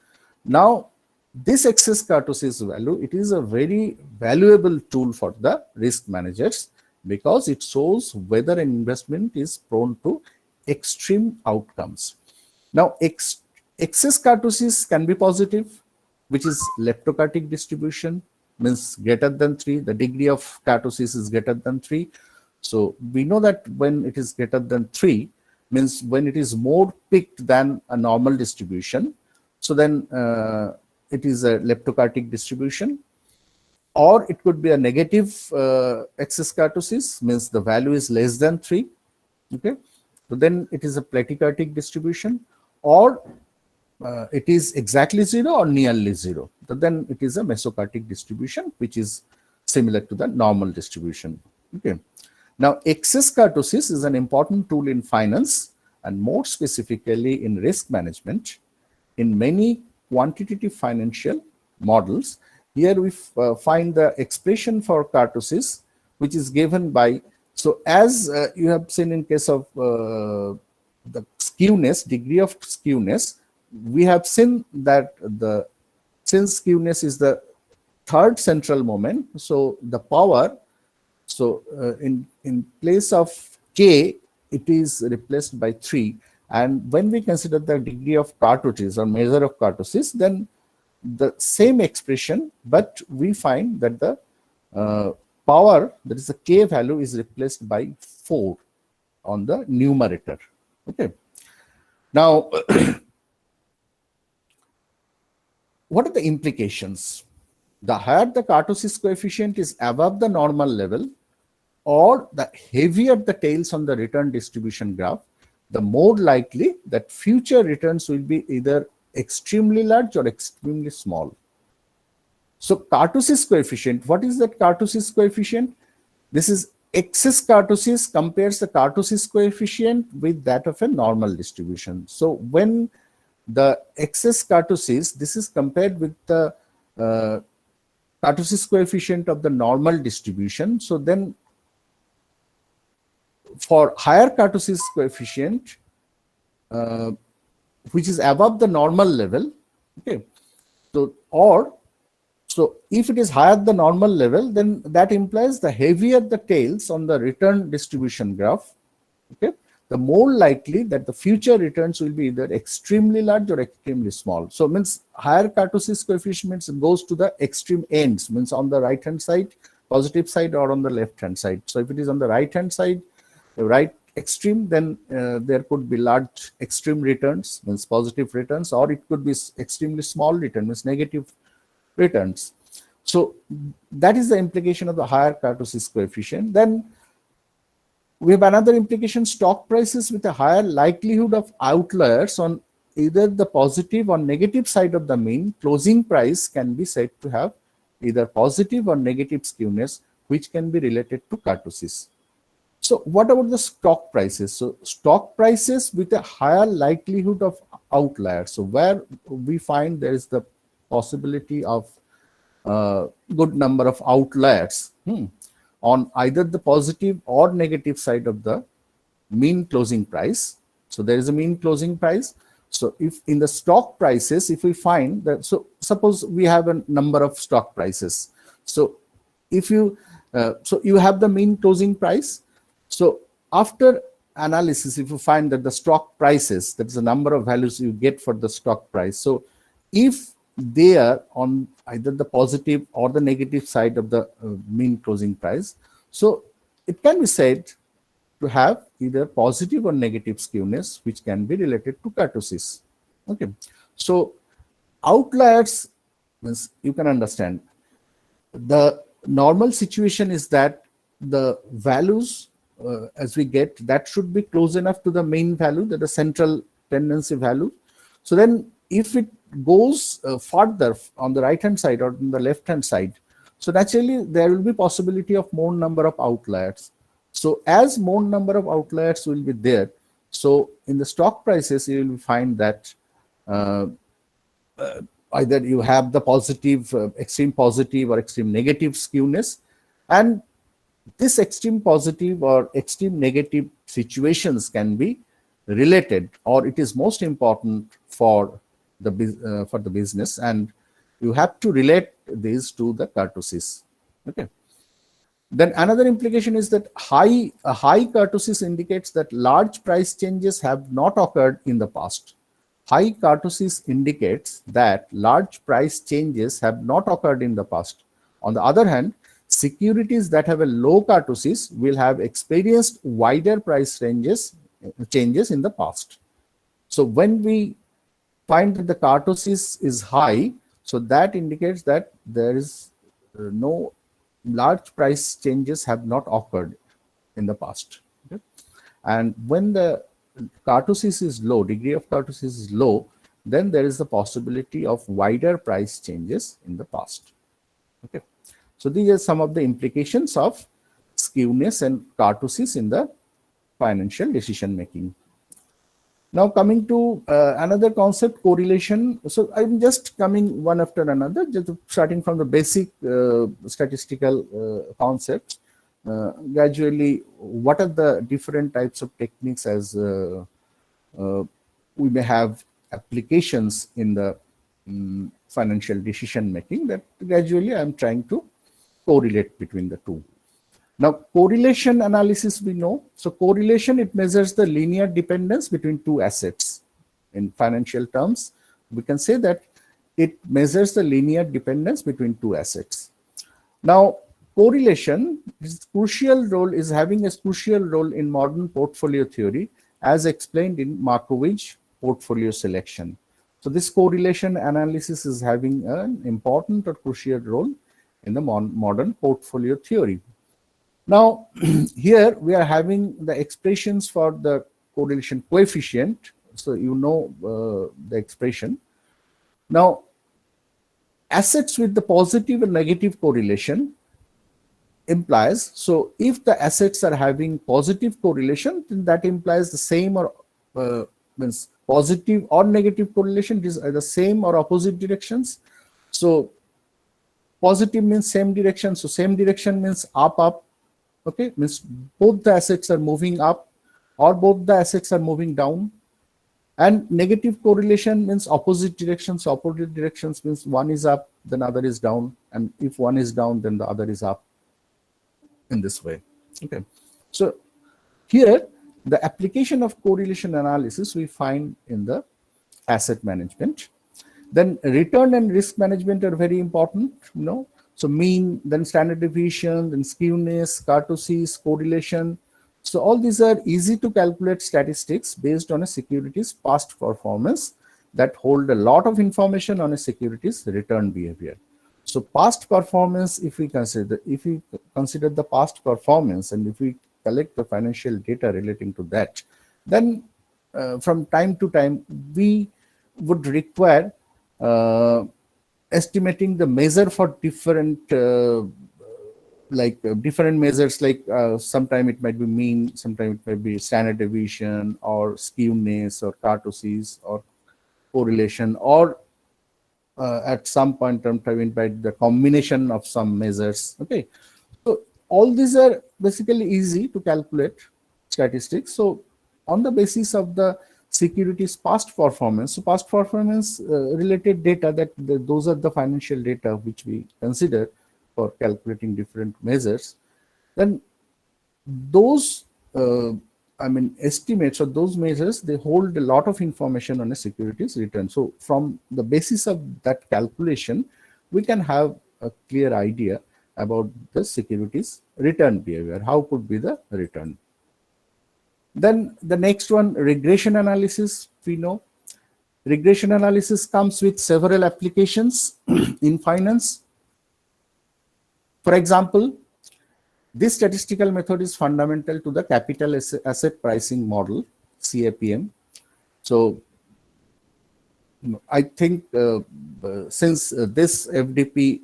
Now, this excess kurtosis value, it is a very valuable tool for the risk managers because it shows whether an investment is prone to extreme outcomes. Now, excess kurtosis can be positive, which is leptokurtic distribution, means greater than 3. The degree of kurtosis is greater than 3. So we know that when it is greater than 3, means when it is more peaked than a normal distribution. So then it is a leptokurtic distribution, or it could be a negative excess kurtosis, means the value is less than 3. Okay, so then it is a platykurtic distribution, or it is exactly 0 or nearly 0. So then it is a mesokurtic distribution, which is similar to the normal distribution. Okay. Now, excess kurtosis is an important tool in finance, and more specifically in risk management. In many quantitative financial models, here we find the expression for kurtosis, which is given by, so as you have seen in case of the skewness, degree of skewness, we have seen that since skewness is the third central moment, so the power, so in place of k, it is replaced by 3. And when we consider the degree of kurtosis or measure of kurtosis, then the same expression, but we find that the power, that is the k value, is replaced by 4 on the numerator. Okay. Now, what are the implications? The higher the kurtosis coefficient is above the normal level, or the heavier the tails on the return distribution graph, the more likely that future returns will be either extremely large or extremely small. So kurtosis coefficient, what is that kurtosis coefficient? This is excess kurtosis compares the kurtosis coefficient with that of a normal distribution. So when the excess kurtosis, this is compared with the kurtosis coefficient of the normal distribution. So then for higher kurtosis coefficient, which is above the normal level, okay, so if it is higher the normal level, then that implies the heavier the tails on the return distribution graph, okay, the more likely that the future returns will be either extremely large or extremely small. So means higher kurtosis coefficient goes to the extreme ends, means on the right hand side, positive side, or on the left hand side. So if it is on the right hand side, the right extreme, then there could be large extreme returns, means positive returns, or it could be extremely small return, means negative returns. So that is the implication of the higher kurtosis coefficient. Then we have another implication: stock prices with a higher likelihood of outliers on either the positive or negative side of the mean closing price can be said to have either positive or negative skewness, which can be related to kurtosis. So what about the stock prices? So stock prices with a higher likelihood of outliers. So where we find there is the possibility of good number of outliers on either the positive or negative side of the mean closing price. So there is a mean closing price. So if in the stock prices, if we find that, so suppose we have a number of stock prices. So if you, so you have the mean closing price. So after analysis, if you find that the stock prices, that is the number of values you get for the stock price. So if they are on either the positive or the negative side of the mean closing price, so it can be said to have either positive or negative skewness, which can be related to kurtosis. Okay, so outliers means you can understand the normal situation is that the values as we get, that should be close enough to the main value, that the central tendency value. So then if it goes further on the right hand side or on the left hand side, so naturally there will be possibility of more number of outliers. So as more number of outliers will be there, so in the stock prices you will find that either you have the positive, extreme positive or extreme negative skewness, and this extreme positive or extreme negative situations can be related, or it is most important for the business, and you have to relate these to the kurtosis. Okay. Then another implication is that a high kurtosis indicates that large price changes have not occurred in the past. High kurtosis indicates that large price changes have not occurred in the past. On the other hand, securities that have a low kurtosis will have experienced wider price changes in the past. So when we find that the kurtosis is high, So that indicates that there is no large price changes have not occurred in the past. Okay? And when the kurtosis is low, degree of kurtosis is low, then there is the possibility of wider price changes in the past. Okay. So these are some of the implications of skewness and kurtosis in the financial decision making. Now coming to another concept, correlation. So I'm just coming one after another, just starting from the basic statistical concepts. Gradually, what are the different types of techniques as we may have applications in the financial decision making, that gradually I'm trying to correlate between the two. Now, correlation analysis we know. So correlation, it measures the linear dependence between two assets. In financial terms, we can say that it measures the linear dependence between two assets. Now, correlation is having a crucial role in modern portfolio theory, as explained in Markowitz portfolio selection. So this correlation analysis is having an important or crucial role in the modern portfolio theory. Now, here we are having the expressions for the correlation coefficient. So you know the expression. Now, assets with the positive and negative correlation implies, so if the assets are having positive correlation, then that implies the same or means positive or negative correlation is the same or opposite directions. So positive means same direction. So same direction means up, up. Okay, means both the assets are moving up or both the assets are moving down. And negative correlation means opposite directions. So opposite directions means one is up, then other is down. And if one is down, then the other is up, in this way. Okay, so here the application of correlation analysis we find in the asset management. Then return and risk management are very important, you know. So mean, then standard deviation, then skewness, kurtosis, correlation. So all these are easy to calculate statistics based on a security's past performance that hold a lot of information on a security's return behavior. So past performance, if we consider the past performance and if we collect the financial data relating to that, then from time to time we would require estimating the measure for different different measures, like sometime it might be mean, sometime it might be standard deviation or skewness or kurtosis or correlation, or at some point in time by the combination of some measures. Okay, so all these are basically easy to calculate statistics. So on the basis of the securities past performance, so past performance related data, those are the financial data which we consider for calculating different measures, then those estimates or those measures, they hold a lot of information on a securities return. So from the basis of that calculation, we can have a clear idea about the securities return behavior. How could be the return? Then the next one, regression analysis. We know regression analysis comes with several applications in finance. For example, this statistical method is fundamental to the capital asset pricing model, CAPM. So I think since this FDP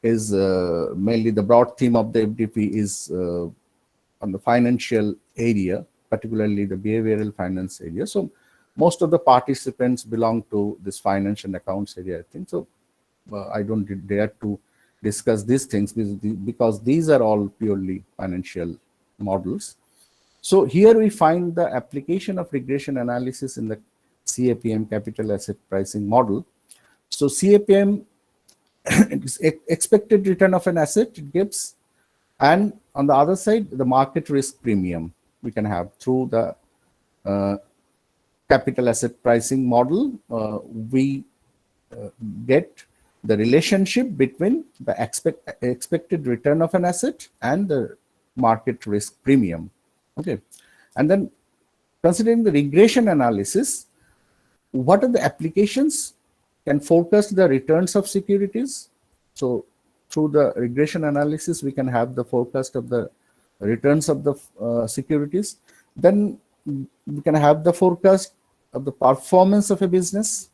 is mainly the broad theme of the FDP is on the financial area, particularly the behavioral finance area. So most of the participants belong to this finance and accounts area, I think. So I don't dare to discuss these things because these are all purely financial models. So here we find the application of regression analysis in the CAPM, capital asset pricing model. So CAPM is expected return of an asset it gives, and on the other side, the market risk premium we can have through the capital asset pricing model. We get the relationship between the expected return of an asset and the market risk premium. Okay, and then considering the regression analysis, what are the applications can forecast the returns of securities. So through the regression analysis, we can have the forecast of the returns of the securities. Then we can have the forecast of the performance of a business,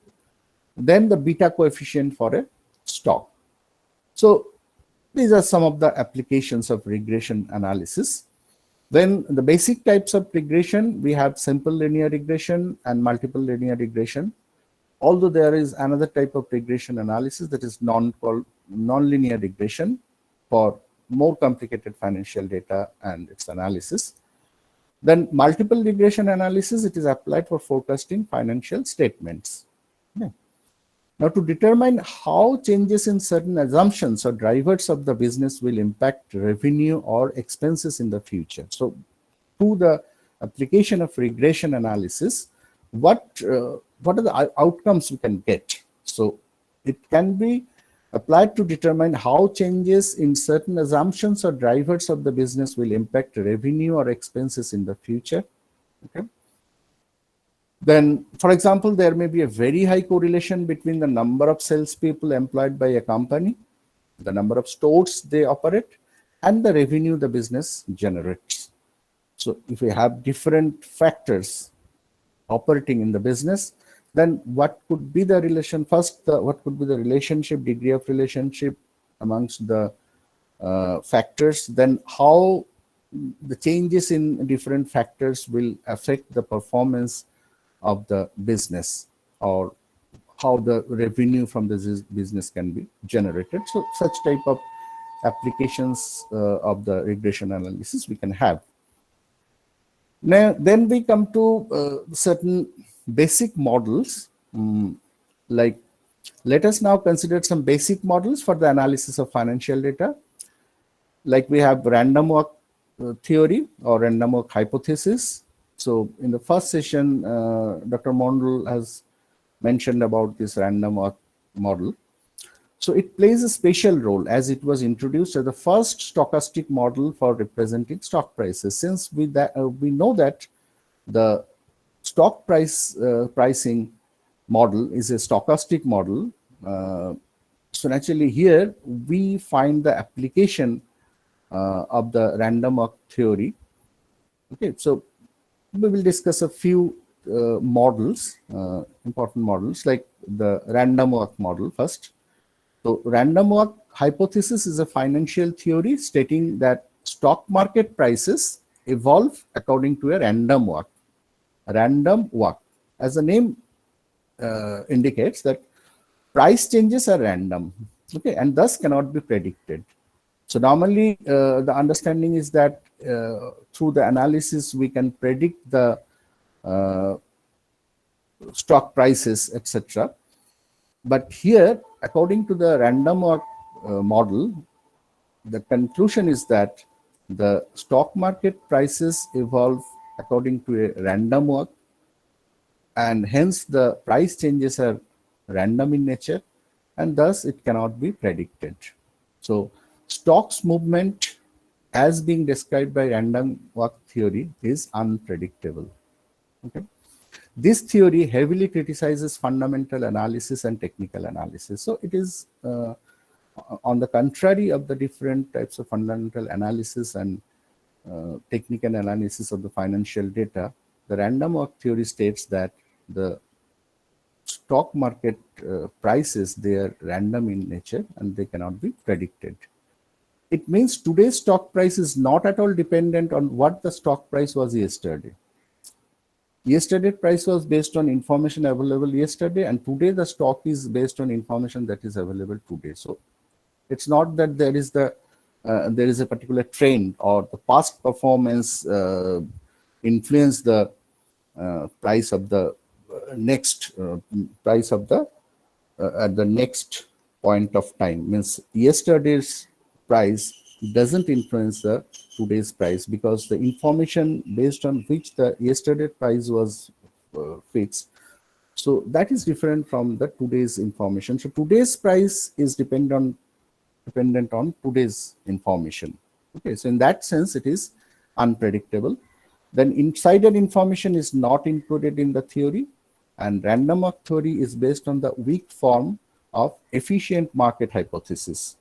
then the beta coefficient for a stock. So these are some of the applications of regression analysis. Then the basic types of regression, we have simple linear regression and multiple linear regression. Although there is another type of regression analysis that is non-linear regression for more complicated financial data and its analysis. Then multiple regression analysis, it is applied for forecasting financial statements. Okay. Now, to determine how changes in certain assumptions or drivers of the business will impact revenue or expenses in the future. So through the application of regression analysis, what are the outcomes we can get? So it can be applied to determine how changes in certain assumptions or drivers of the business will impact revenue or expenses in the future. Okay. Then, for example, there may be a very high correlation between the number of salespeople employed by a company, the number of stores they operate, and the revenue the business generates. So if we have different factors operating in the business, then what could be the relation? First, what could be the relationship, degree of relationship amongst the factors? Then how the changes in different factors will affect the performance of the business, or how the revenue from the business can be generated. So such type of applications of the regression analysis we can have. Now, then we come to certain basic models. Like, let us now consider some basic models for the analysis of financial data. Like, we have random walk theory or random walk hypothesis. So in the first session, Dr. Mondal has mentioned about this random walk model. So it plays a special role as it was introduced as the first stochastic model for representing stock prices. Since we know that the stock pricing model is a stochastic model, so naturally here we find the application of the random walk theory. Okay, so we will discuss a few models, important models, like the random walk model first. So random walk hypothesis is a financial theory stating that stock market prices evolve according to a random walk. A random walk, as the name indicates, that price changes are random, okay, and thus cannot be predicted. So normally the understanding is that through the analysis we can predict the stock prices, etc. But here, according to the random walk model, the conclusion is that the stock market prices evolve according to a random walk, and hence the price changes are random in nature, and thus it cannot be predicted. So stocks movement as being described by random walk theory is unpredictable. Okay. This theory heavily criticizes fundamental analysis and technical analysis. So it is on the contrary of the different types of fundamental analysis and technical analysis of the financial data. The random walk theory states that the stock market prices, they are random in nature and they cannot be predicted. It means today's stock price is not at all dependent on what the stock price was yesterday. Yesterday price was based on information available yesterday, and today the stock is based on information that is available today. So it's not that there is a particular trend or the past performance influence the price of the next price of the at the next point of time. Means yesterday's price doesn't influence the today's price, because the information based on which the yesterday price was fixed, so that is different from the today's information. So today's price is dependent on today's information. Okay, so in that sense it is unpredictable. Then insider information is not included in the theory, And random walk theory is based on the weak form of efficient market hypothesis,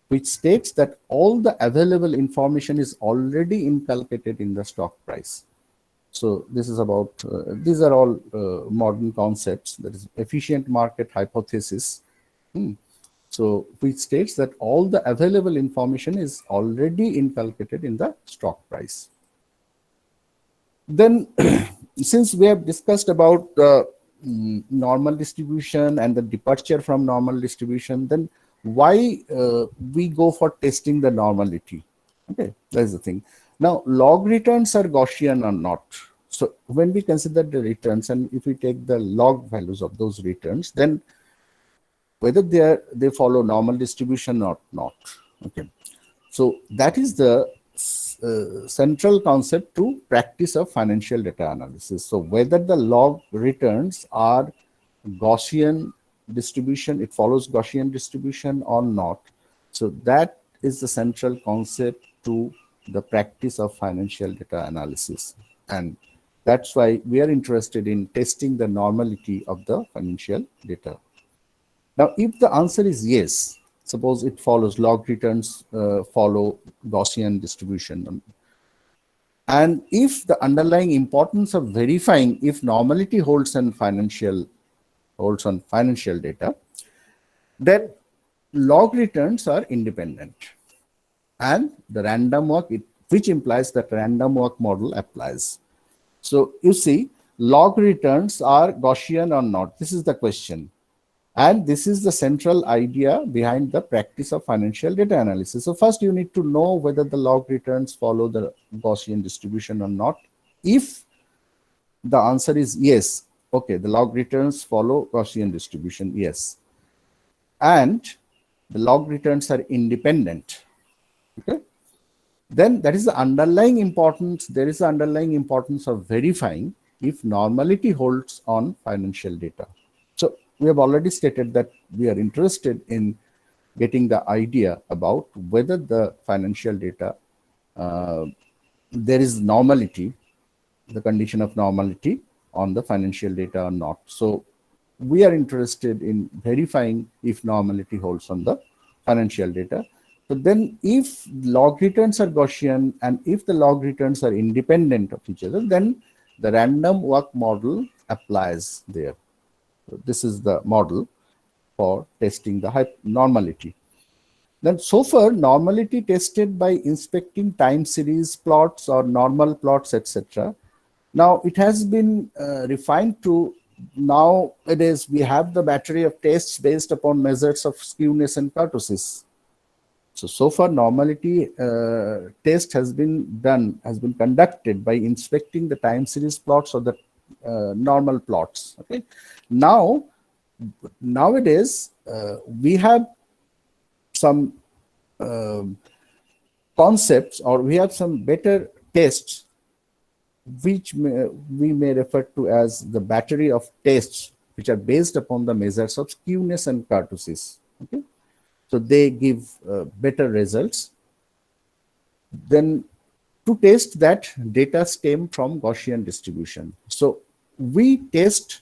which states that all the available information is already inculcated in the stock price. So this is about, these are all modern concepts, that is efficient market hypothesis. So which states that all the available information is already inculcated in the stock price. Then since we have discussed about the normal distribution and the departure from normal distribution, then why we go for testing the normality? Okay, that's the thing. Now, log returns are Gaussian or not. So when we consider the returns, and if we take the log values of those returns, then whether they follow normal distribution or not. Okay, so that is the central concept to practice of financial data analysis. So whether the log returns are Gaussian distribution, it follows Gaussian distribution or not. So that is the central concept to the practice of financial data analysis. And that's why we are interested in testing the normality of the financial data. Now, if the answer is yes, suppose it follows log returns follow Gaussian distribution. And if the underlying importance of verifying if normality holds on financial data, then log returns are independent. And the random walk, which implies that random walk model applies. So you see, log returns are Gaussian or not? This is the question. And this is the central idea behind the practice of financial data analysis. So first you need to know whether the log returns follow the Gaussian distribution or not. If the answer is yes, okay, the log returns follow Gaussian distribution, yes. And the log returns are independent, okay? Then that is the underlying importance, there is the underlying importance of verifying if normality holds on financial data. So we have already stated that we are interested in getting the idea about whether the financial data, there is normality, the condition of normality on the financial data or not. So we are interested in verifying if normality holds on the financial data. So then if log returns are Gaussian and if the log returns are independent of each other, then the random walk model applies there. So this is the model for testing the normality. Then so far, normality tested by inspecting time series plots or normal plots, etc. Now it has been refined to, nowadays we have the battery of tests based upon measures of skewness and kurtosis. So far normality test has been conducted by inspecting the time series plots or the normal plots. Okay. Nowadays we have some concepts, or we have some better tests which we may refer to as the battery of tests, which are based upon the measures of skewness and kurtosis. Okay. So they give better results. Then to test that, data stem from Gaussian distribution. So we test,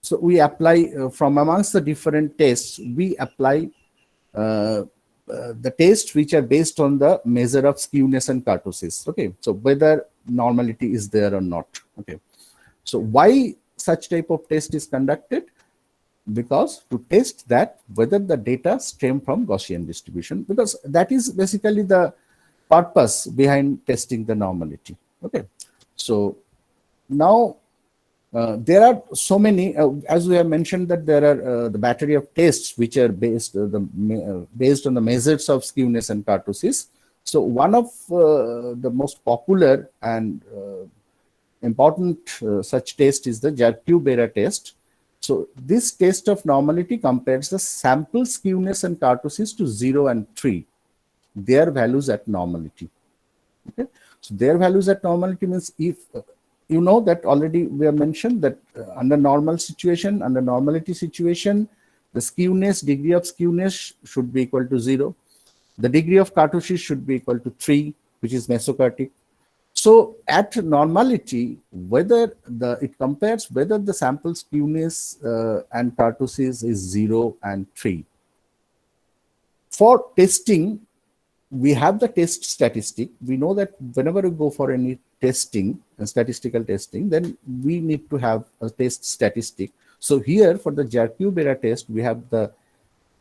so we apply from amongst the different tests, we apply the tests which are based on the measure of skewness and kurtosis. Okay, so whether normality is there or not. Okay, so why such type of test is conducted? Because to test that whether the data stem from Gaussian distribution, because that is basically the purpose behind testing the normality. Okay, so now there are so many, as we have mentioned, that there are the battery of tests which are based on the measures of skewness and kurtosis. So one of the most popular and important such test is the Jarque-Bera test. So this test of normality compares the sample skewness and kurtosis to 0 and 3, their values at normality. Okay, so their values at normality means, if you know that already we have mentioned that under normality situation, the skewness, degree of skewness should be equal to 0. The degree of kurtosis should be equal to 3, which is mesokurtic. So at normality, whether it compares whether the sample skewness and kurtosis is 0 and 3. For testing, we have the test statistic. We know that whenever we go for any testing, statistical testing, then we need to have a test statistic. So here for the Jarque-Bera test, we have the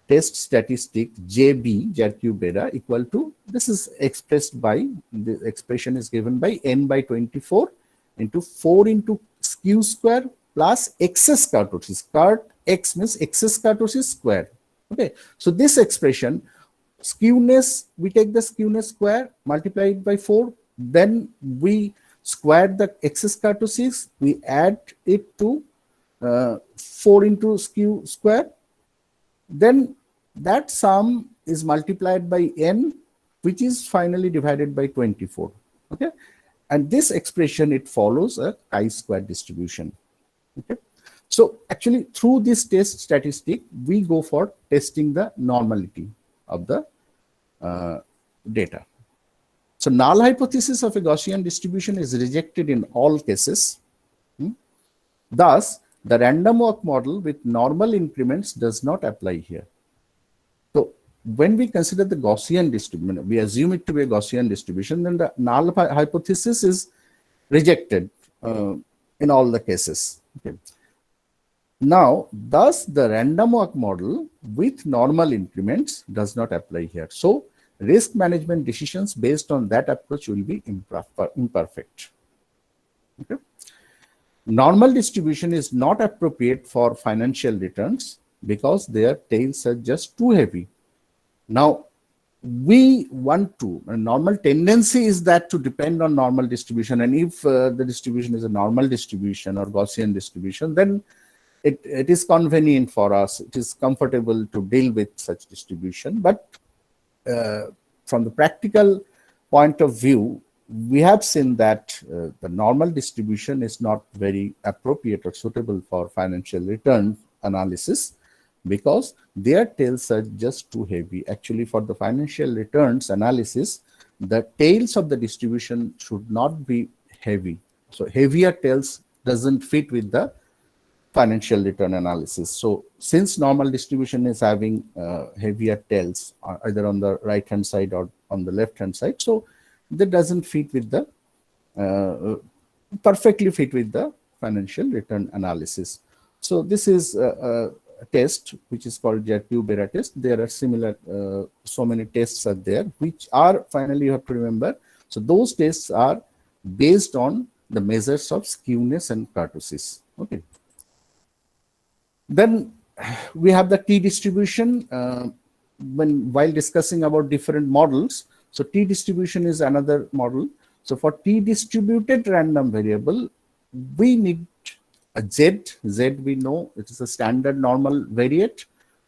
test statistic JB, Jarque-Bera, equal to, this is expressed by, the expression is given by n by 24 into 4 into skew square plus excess kurtosis. Kurt x means excess kurtosis square. Okay, so this expression, skewness, we take the skewness square, multiply it by 4, then we square the excess kurtosis, we add it to 4 into skew square, then that sum is multiplied by n, which is finally divided by 24. Okay, and this expression, it follows a chi-square distribution. Okay, so actually through this test statistic, we go for testing the normality of the data. So null hypothesis of a Gaussian distribution is rejected in all cases. Thus, the random walk model with normal increments does not apply here. So when we consider the Gaussian distribution, we assume it to be a Gaussian distribution, then the null hypothesis is rejected in all the cases. Okay. Now, thus the random walk model with normal increments does not apply here. So risk management decisions based on that approach will be imperfect. Okay. Normal distribution is not appropriate for financial returns because their tails are just too heavy. Now, we want to, a normal tendency is that to depend on normal distribution, and if the distribution is a normal distribution or Gaussian distribution, then it is convenient for us, it is comfortable to deal with such distribution. But from the practical point of view, we have seen that the normal distribution is not very appropriate or suitable for financial return analysis because their tails are just too heavy. Actually, for the financial returns analysis, the tails of the distribution should not be heavy. So heavier tails doesn't fit with the financial return analysis. So since normal distribution is having heavier tails either on the right hand side or on the left hand side, so that doesn't fit with the perfectly fit with the financial return analysis. So this is a test which is called Jarque-Bera test. There are similar, so many tests are there, which are, finally you have to remember, so those tests are based on the measures of skewness and kurtosis. Okay. Then we have the t distribution while discussing about different models. So t distribution is another model. So for t distributed random variable, we need a z. Z we know it is a standard normal variate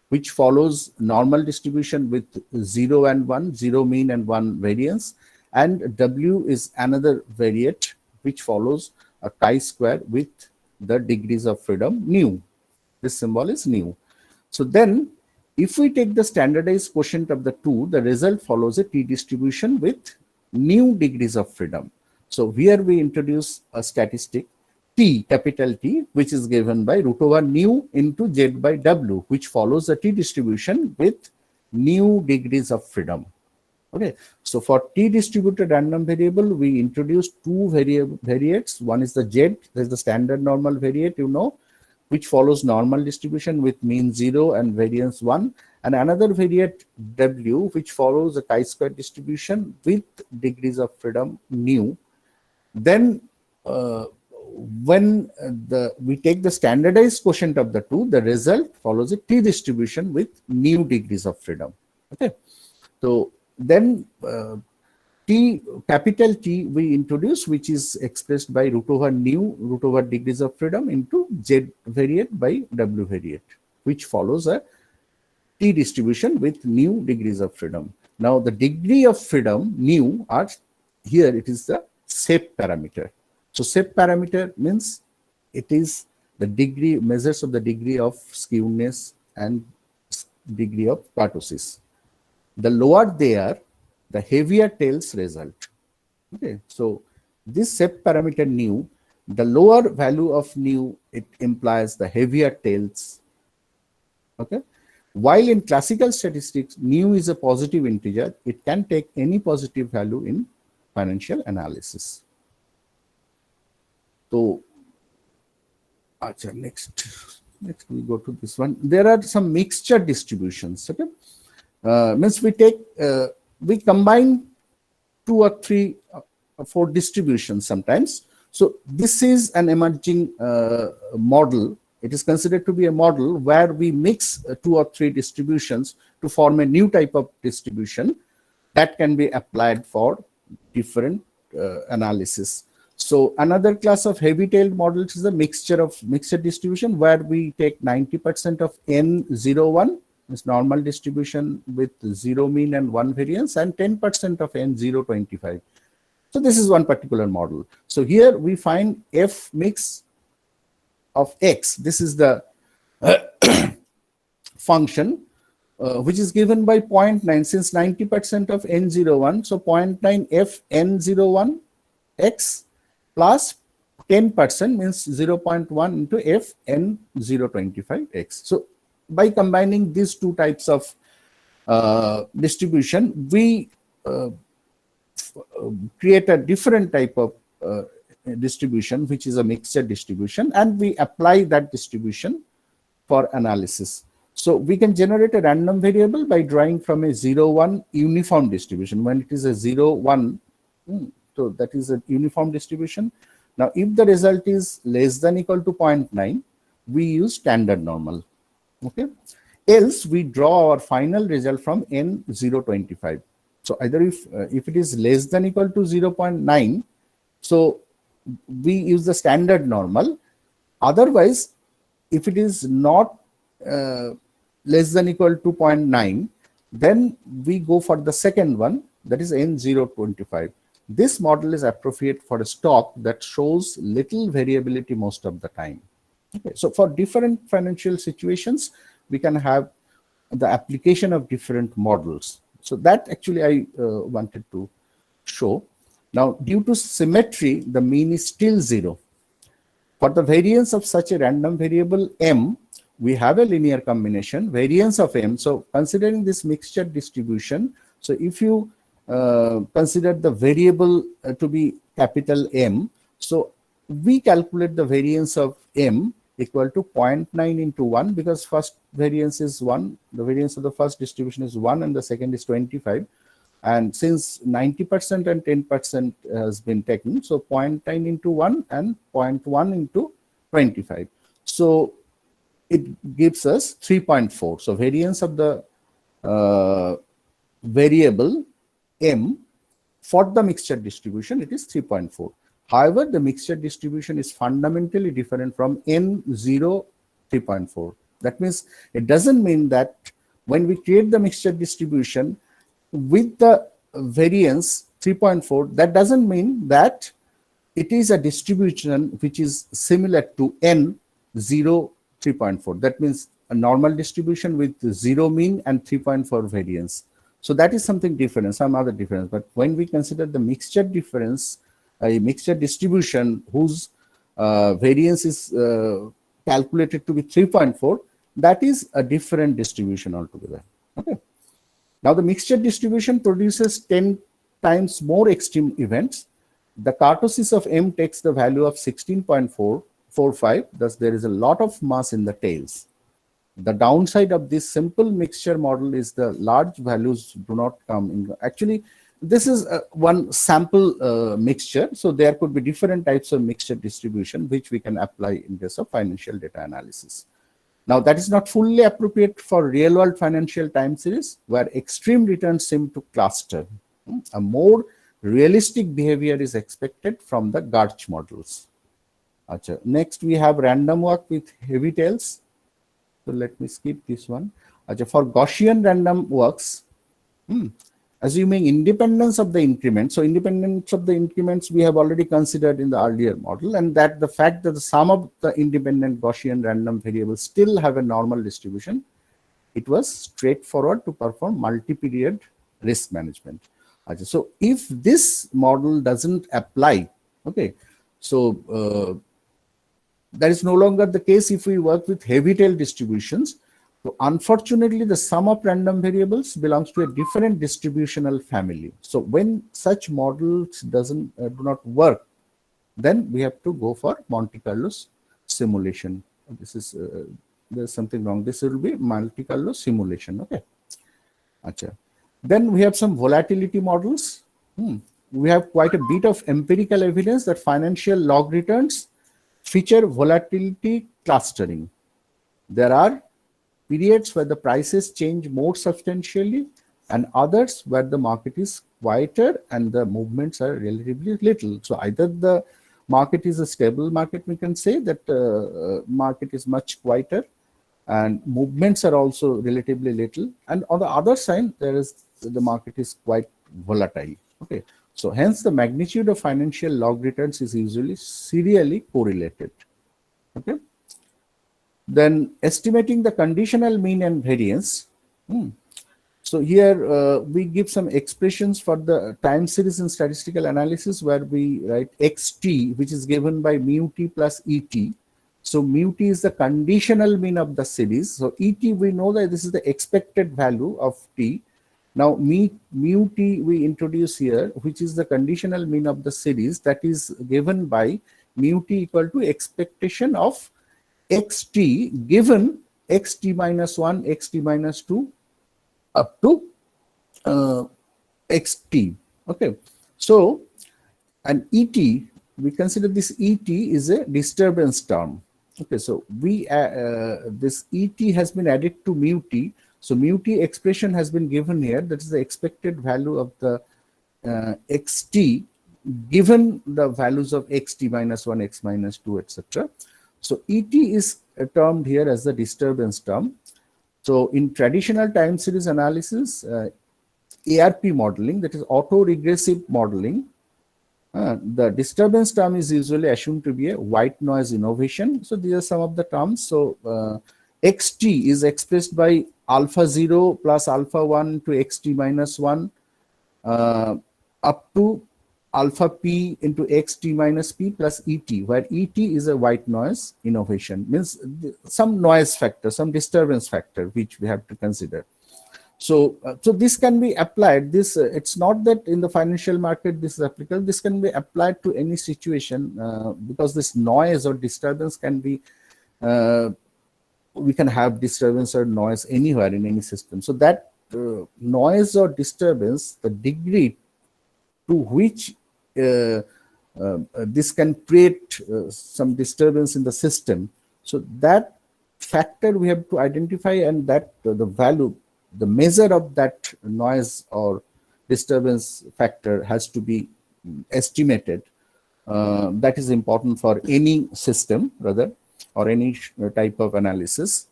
which follows normal distribution with 0 and 1, 0 mean and 1 variance. And w is another variate which follows a chi-square with the degrees of freedom nu. This symbol is nu. So then if we take the standardized quotient of the two, the result follows a t distribution with new degrees of freedom. So here we introduce a statistic t, capital T, which is given by root over nu into z by w, which follows a t distribution with new degrees of freedom. Okay, so for t distributed random variable, we introduce two variates. One is the z, there's the standard normal variate, you know, which follows normal distribution with mean 0 and variance 1, and another variate w, which follows a chi-square distribution with degrees of freedom nu. Then when we take the standardized quotient of the two, the result follows a t distribution with new degrees of freedom. Okay, so then t, capital T we introduce, which is expressed by root over nu, root over degrees of freedom into z variate by w variate, which follows a t distribution with new degrees of freedom. Now the degree of freedom nu are here, it is the shape parameter. So shape parameter means it is the degree, measures of the degree of skewness and degree of kurtosis. The lower they are, the heavier tails result. Okay, so this SEP parameter nu, the lower value of nu, it implies the heavier tails. Okay. While in classical statistics, nu is a positive integer, it can take any positive value in financial analysis. So, next we go to this one. There are some mixture distributions. Okay, means we combine 2 or 3 or 4 distributions sometimes. So this is an emerging model. It is considered to be a model where we mix 2 or 3 distributions to form a new type of distribution that can be applied for different analysis. So another class of heavy-tailed models is a mixture distribution, where we take 90% of N01, is normal distribution with 0 mean and 1 variance, and 10% of N025. So this is one particular model. So here we find F mix of X. This is the function which is given by 0.9, since 90% of N01. So 0.9 F N01 X plus 10% means 0.1 into F N025 X. So by combining these 2 types of distribution, we create a different type of distribution, which is a mixture distribution, and we apply that distribution for analysis. So we can generate a random variable by drawing from a 0-1 uniform distribution. When it is a 0-1, so that is a uniform distribution. Now, if the result is less than equal to 0.9, we use standard normal. Okay. Else, we draw our final result from N025. So either if it is less than equal to 0.9, so we use the standard normal. Otherwise, if it is not less than equal to 0.9, then we go for the second one, that is N025. This model is appropriate for a stock that shows little variability most of the time. Okay, so for different financial situations, we can have the application of different models. So that actually I wanted to show. Now, due to symmetry, the mean is still 0. For the variance of such a random variable M, we have a linear combination, variance of M. So considering this mixture distribution, so if you consider the variable to be capital M, so we calculate the variance of M equal to 0.9 into 1, because first variance is 1, the variance of the first distribution is 1 and the second is 25. And since 90% and 10% has been taken, so 0.9 into 1 and 0.1 into 25. So it gives us 3.4. So variance of the variable M for the mixture distribution, it is 3.4. However, the mixture distribution is fundamentally different from N0 3.4. That means it doesn't mean that when we create the mixture distribution with the variance 3.4, that doesn't mean that it is a distribution which is similar to N0 3.4. That means a normal distribution with 0 mean and 3.4 variance. So that is something different, some other difference. But when we consider the mixture difference, a mixture distribution whose variance is calculated to be 3.4, that is a different distribution altogether. Okay. Now the mixture distribution produces 10 times more extreme events. The kurtosis of M takes the value of 16.445, thus there is a lot of mass in the tails. The downside of this simple mixture model is the large values do not come in. Actually, this is one sample mixture, so there could be different types of mixture distribution which we can apply in case of financial data analysis. Now, that is not fully appropriate for real-world financial time series where extreme returns seem to cluster. A more realistic behavior is expected from the Garch models. Next, we have random walk with heavy tails. So let me skip this one. For Gaussian random walks, assuming independence of the increment. So independence of the increments we have already considered in the earlier model, and that the fact that the sum of the independent Gaussian random variables still have a normal distribution, it was straightforward to perform multi-period risk management. So if this model doesn't apply Okay, so that is no longer the case if we work with heavy tail distributions. So unfortunately, the sum of random variables belongs to a different distributional family. So when such models do not work, then we have to go for Monte Carlo simulation. This is there's something wrong. This will be Monte Carlo simulation. Okay. Achha. Then we have some volatility models. We have quite a bit of empirical evidence that financial log returns feature volatility clustering. There are periods where the prices change more substantially and others where the market is quieter and the movements are relatively little. So either the market is a stable market, we can say that market is much quieter and movements are also relatively little. And on the other side, the market is quite volatile. Okay. So hence the magnitude of financial log returns is usually serially correlated. Okay. Then estimating the conditional mean and variance. So here we give some expressions for the time series in statistical analysis where we write xt, which is given by mu t plus et. So mu t is the conditional mean of the series. So et, we know that this is the expected value of t. Now mu t we introduce here, which is the conditional mean of the series, that is given by mu t equal to expectation of xt given xt minus 1, xt minus 2 up to xt. Okay. So and et, we consider this et is a disturbance term. Okay, so we this et has been added to mu t. So mu t expression has been given here. That is the expected value of the xt given the values of xt minus 1, x minus 2, etc. So et is termed here as the disturbance term. So in traditional time series analysis, ARP modeling, that is auto-regressive modeling, the disturbance term is usually assumed to be a white noise innovation. So these are some of the terms. So xt is expressed by alpha 0 plus alpha 1 to xt minus 1 up to alpha p into xt minus p plus et, where et is a white noise innovation, means some noise factor, some disturbance factor, which we have to consider. So, so this can be applied. This it's not that in the financial market this is applicable. This can be applied to any situation because this noise or disturbance can be. We can have disturbance or noise anywhere in any system. So that noise or disturbance, the degree to which this can create some disturbance in the system. So that factor we have to identify, and that the value, the measure of that noise or disturbance factor has to be estimated. That is important for any system rather, or any type of analysis.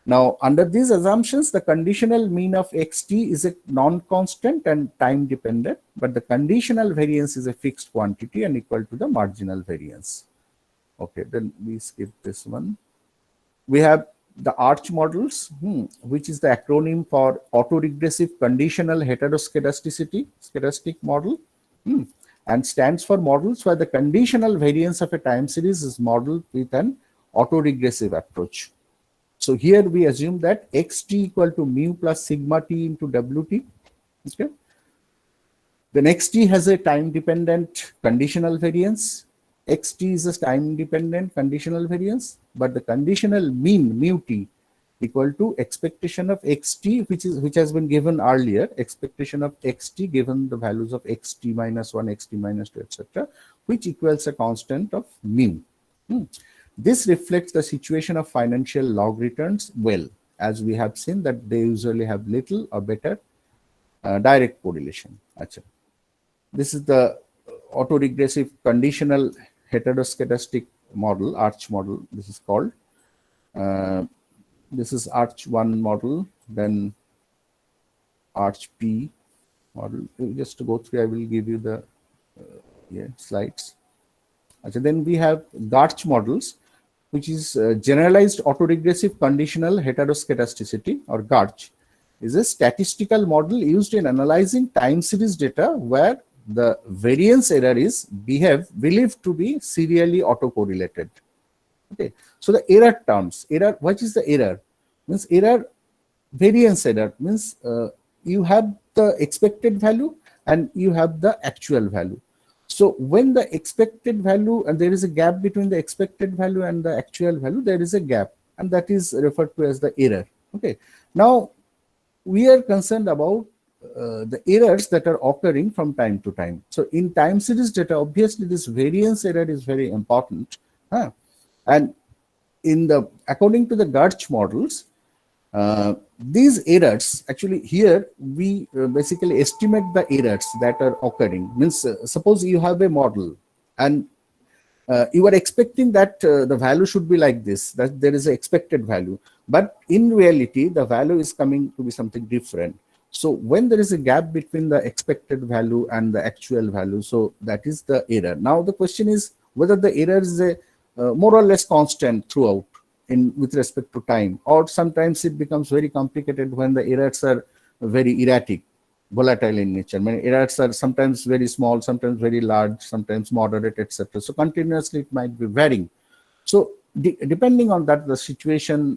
Now, under these assumptions, the conditional mean of xt is a non-constant and time dependent, but the conditional variance is a fixed quantity and equal to the marginal variance. Okay, then we skip this one. We have the ARCH models, which is the acronym for autoregressive conditional heteroscedasticity, stochastic model, and stands for models where the conditional variance of a time series is modeled with an autoregressive approach. So here we assume that xt equal to mu plus sigma t into wt. Okay. Then xt has a time dependent conditional variance. Xt is a time dependent conditional variance, but the conditional mean mu t equal to expectation of xt, which has been given earlier, expectation of xt given the values of xt minus 1, xt minus 2, etc., which equals a constant of mu. This reflects the situation of financial log returns well, as we have seen that they usually have little or better direct correlation. Achha. This is the autoregressive conditional heteroscedastic model, ARCH model, this is called. This is ARCH 1 model, then ARCH P model. Just to go through, I will give you the slides. Achha, then we have GARCH models, which is generalized autoregressive conditional heteroscedasticity, or GARCH, is a statistical model used in analyzing time series data where the variance error is believed to be serially autocorrelated. Okay, so the error terms, what is the error? Means variance error means you have the expected value and you have the actual value. So when the expected value, and there is a gap between the expected value and the actual value, there is a gap, and that is referred to as the error. Okay, now we are concerned about the errors that are occurring from time to time. So in time series data, obviously this variance error is very important. And according to the Garch models, these errors, actually here we basically estimate the errors that are occurring. Means suppose you have a model and you are expecting that the value should be like this, that there is an expected value, but in reality the value is coming to be something different. So when there is a gap between the expected value and the actual value, so that is the error. Now the question is whether the error is a more or less constant throughout with respect to time, or sometimes it becomes very complicated when the errors are very erratic, volatile in nature. I mean, errors are sometimes very small, sometimes very large, sometimes moderate, etc. So continuously it might be varying. So depending on that, the situation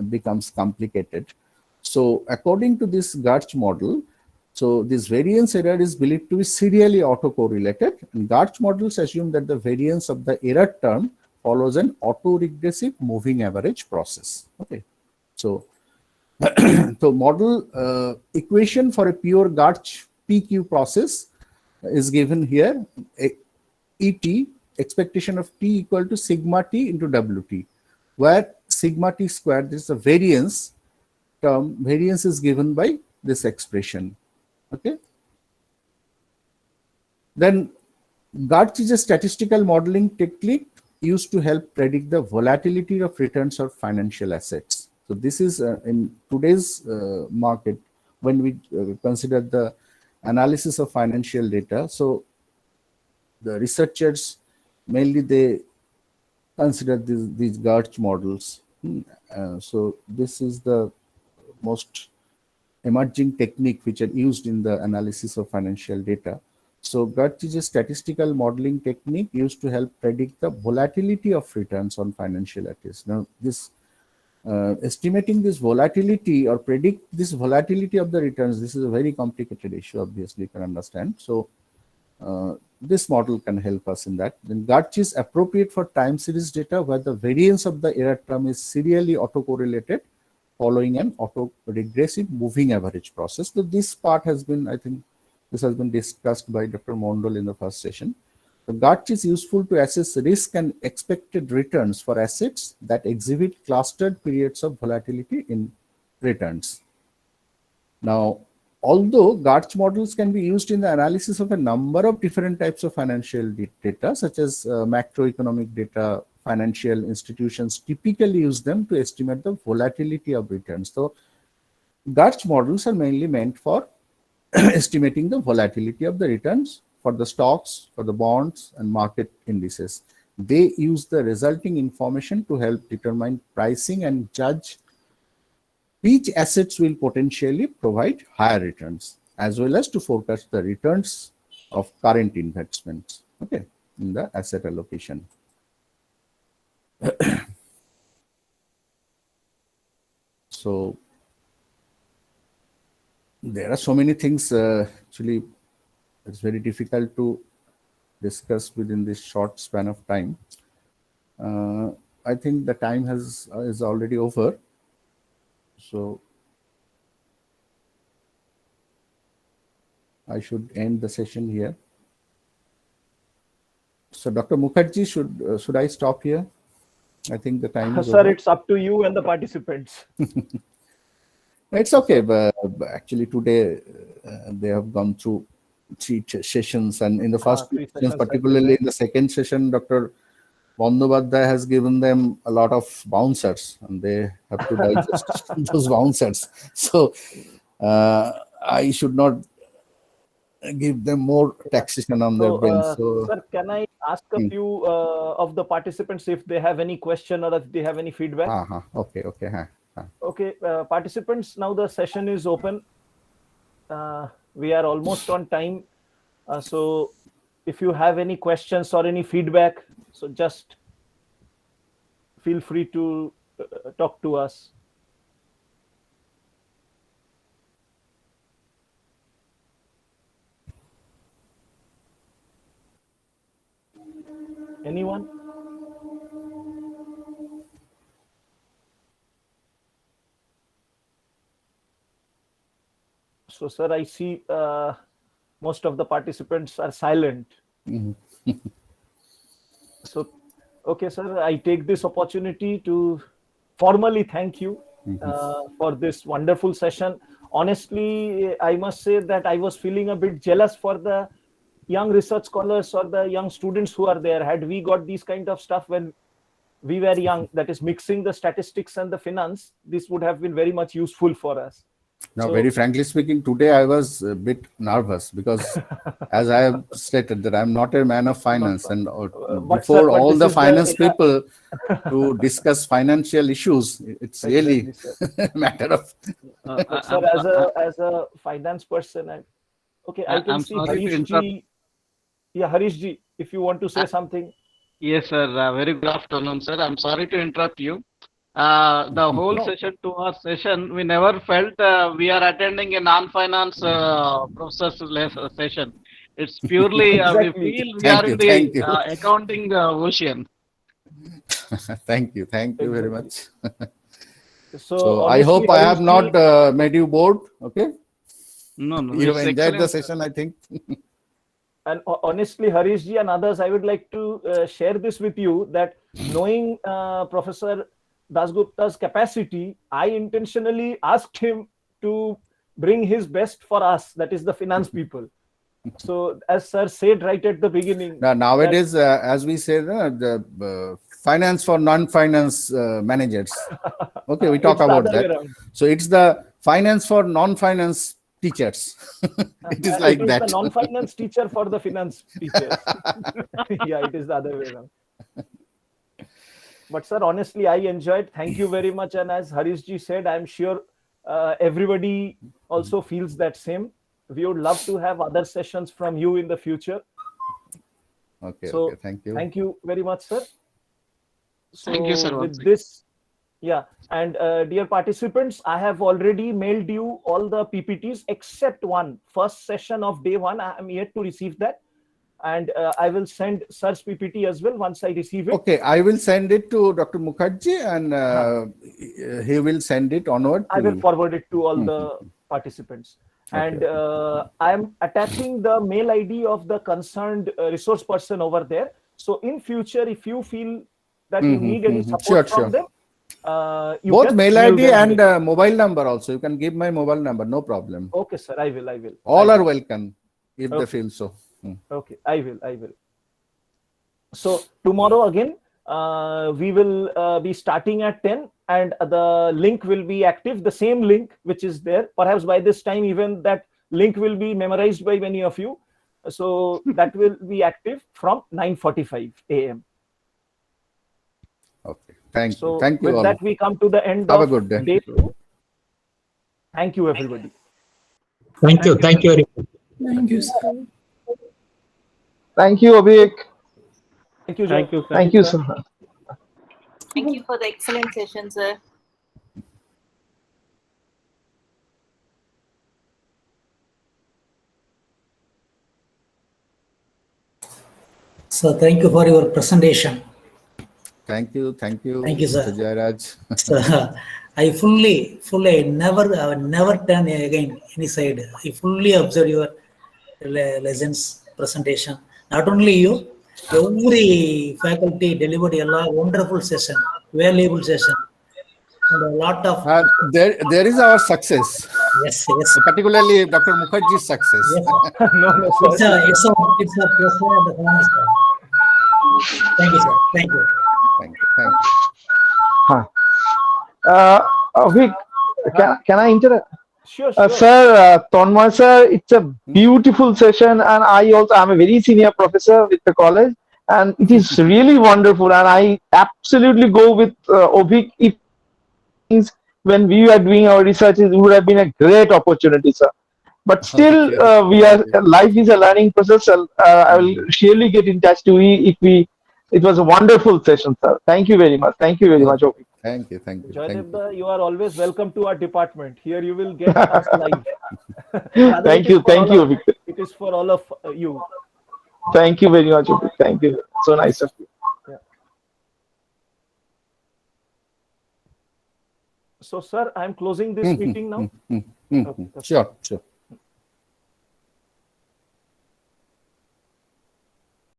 becomes complicated. So according to this Garch model, so this variance error is believed to be serially autocorrelated, and Garch models assume that the variance of the error term follows an autoregressive moving average process. Okay, so so model equation for a pure Garch PQ process is given here. ET, expectation of T equal to sigma T into WT, where sigma T squared, this is a variance term, variance is given by this expression. Okay. Then Garch is a statistical modeling technique used to help predict the volatility of returns of financial assets. So this is in today's market, when we consider the analysis of financial data. So the researchers mainly they consider these Garch models. So this is the most emerging technique which are used in the analysis of financial data. So Garch is a statistical modeling technique used to help predict the volatility of returns on financial assets. Now, this estimating this volatility or predict this volatility of the returns, this is a very complicated issue, obviously, you can understand. So this model can help us in that. Then Garch is appropriate for time series data where the variance of the error term is serially autocorrelated following an autoregressive moving average process. So this part has been, I think, this has been discussed by Dr. Mondal in the first session. The Garch is useful to assess risk and expected returns for assets that exhibit clustered periods of volatility in returns. Now, although Garch models can be used in the analysis of a number of different types of financial data, such as macroeconomic data, financial institutions typically use them to estimate the volatility of returns. So, Garch models are mainly meant for estimating the volatility of the returns for the stocks, for the bonds, and market indices. They use the resulting information to help determine pricing and judge which assets will potentially provide higher returns, as well as to forecast the returns of current investments, okay, in the asset allocation. So there are so many things, actually it's very difficult to discuss within this short span of time. I think the time is already over. So I should end the session here. So Dr. Mukherjee, should I stop here? I think the time is Sir, over. it's up to you and the participants. It's okay, but actually today they have gone through 3 sessions, and in the first 2 sessions, particularly in the second session, Dr. Bandyopadhyay has given them a lot of bouncers, and they have to digest those bouncers. So I should not give them more taxation on their brains. So, sir, can I ask a few of the participants if they have any question or if they have any feedback? Okay. Okay, participants, now the session is open. We are almost on time. So if you have any questions or any feedback, so just feel free to talk to us. Anyone? So, sir, I see most of the participants are silent. So, okay, sir, I take this opportunity to formally thank you for this wonderful session. Honestly, I must say that I was feeling a bit jealous for the young research scholars or the young students who are there. Had we got these kind of stuff when we were young, that is mixing the statistics and the finance, this would have been very much useful for us. Now, So- very frankly speaking, today I was a bit nervous because, as I have stated, that I'm not a man of finance, and but before sir, but all this the is the finance era- people to discuss financial issues, it's really Exactly, a matter of. But sir, as a finance person, okay, I can I'm see sorry to Harish interrupt. ji. Yeah, Harish ji, if you want to say something. Yes, sir. Very good afternoon, sir. I'm sorry to interrupt you. The whole No. session, 2 hour session, we never felt we are attending a non-finance professor's session. It's purely Exactly. we feel we Thank are you, in thank the you. accounting ocean. Thank you very Exactly. much. So So I honestly, hope I have Harish not ji, made you bored. Okay, No, no, you have it's enjoyed the excellent. session, I think. and honestly, Harish ji and others, I would like to share this with you that knowing Professor Dasgupta's capacity, I intentionally asked him to bring his best for us, that is the finance people. So as sir said right at the beginning, Now, nowadays, as we say, the finance for non-finance managers. Okay, we talk it's the about other way that. around. So it's the finance for non-finance teachers. It is like It is that. the non-finance teacher for the finance teachers. Yeah, it is the other way around. But sir, honestly, I enjoyed. Thank you very much. And as Harish ji said, I'm sure everybody also feels that same. We would love to have other sessions from you in the future. Okay, So okay, thank you. Thank you very much, sir. So Thank you, sir, once with again. this, yeah, and dear participants, I have already mailed you all the PPTs except one. First session of day one, I am yet to receive that, and I will send sir's PPT as well once I receive it. Okay, I will send it to Dr. Mukherjee, and he will send it onward. I will To, forward it to all the participants. And I am attaching the mail ID of the concerned resource person over there. So in future, if you feel that you need any support Sure. from them, you both can mail mail ID them. and mobile number also. You can give my mobile number, no problem. Okay, sir, I will. All I are will. welcome if they Okay. feel so. Okay, I will. So tomorrow again, we will be starting at 10, and the link will be active, the same link which is there. Perhaps by this time, even that link will be memorized by many of you. So that will be active from 9:45 a.m. Okay, thank So you. Thank you with all. that, we come to the end Have a of good day. day 2. Thank you, everybody. Thank you very much. Thank you, sir. Thank you, Abhik. Thank you, sir. Thank you, sir. Thank you, sir. Thank you for the excellent session, sir. So thank you for your presentation. Thank you, Thank you, sir. Mr. Jairaj. So, I fully never turn again any side. I fully observe your lessons presentation. Not only you, every faculty delivered a wonderful session, valuable session, and a lot of There is our success, yes. particularly Dr. Mukherjee's success. Yes. No, sir. It's a plus and a bonus. Thank you, sir. Thank you. Thank you. Abhik, can I interrupt? Sure. Sir, Tonmoy sir, it's a beautiful session, and I'm a very senior professor with the college, and it is really wonderful. And I absolutely go with Abhik. If things when we were doing our research, it would have been a great opportunity, sir. But still, Okay. we are life is a learning process. I will surely get in touch to you if we. It was a wonderful session, sir. Thank you very much. Thank you very much, Ovi. Thank you. Thank you. Thank you. Joinabda, you are always welcome to our department. Here you will get us live. Rather, Thank it is you. for Thank all you, of- Victor. It is for all of you. Thank you very much, Ovi. Thank you. So nice of you. So, sir, I'm closing this meeting now. Okay. Sure.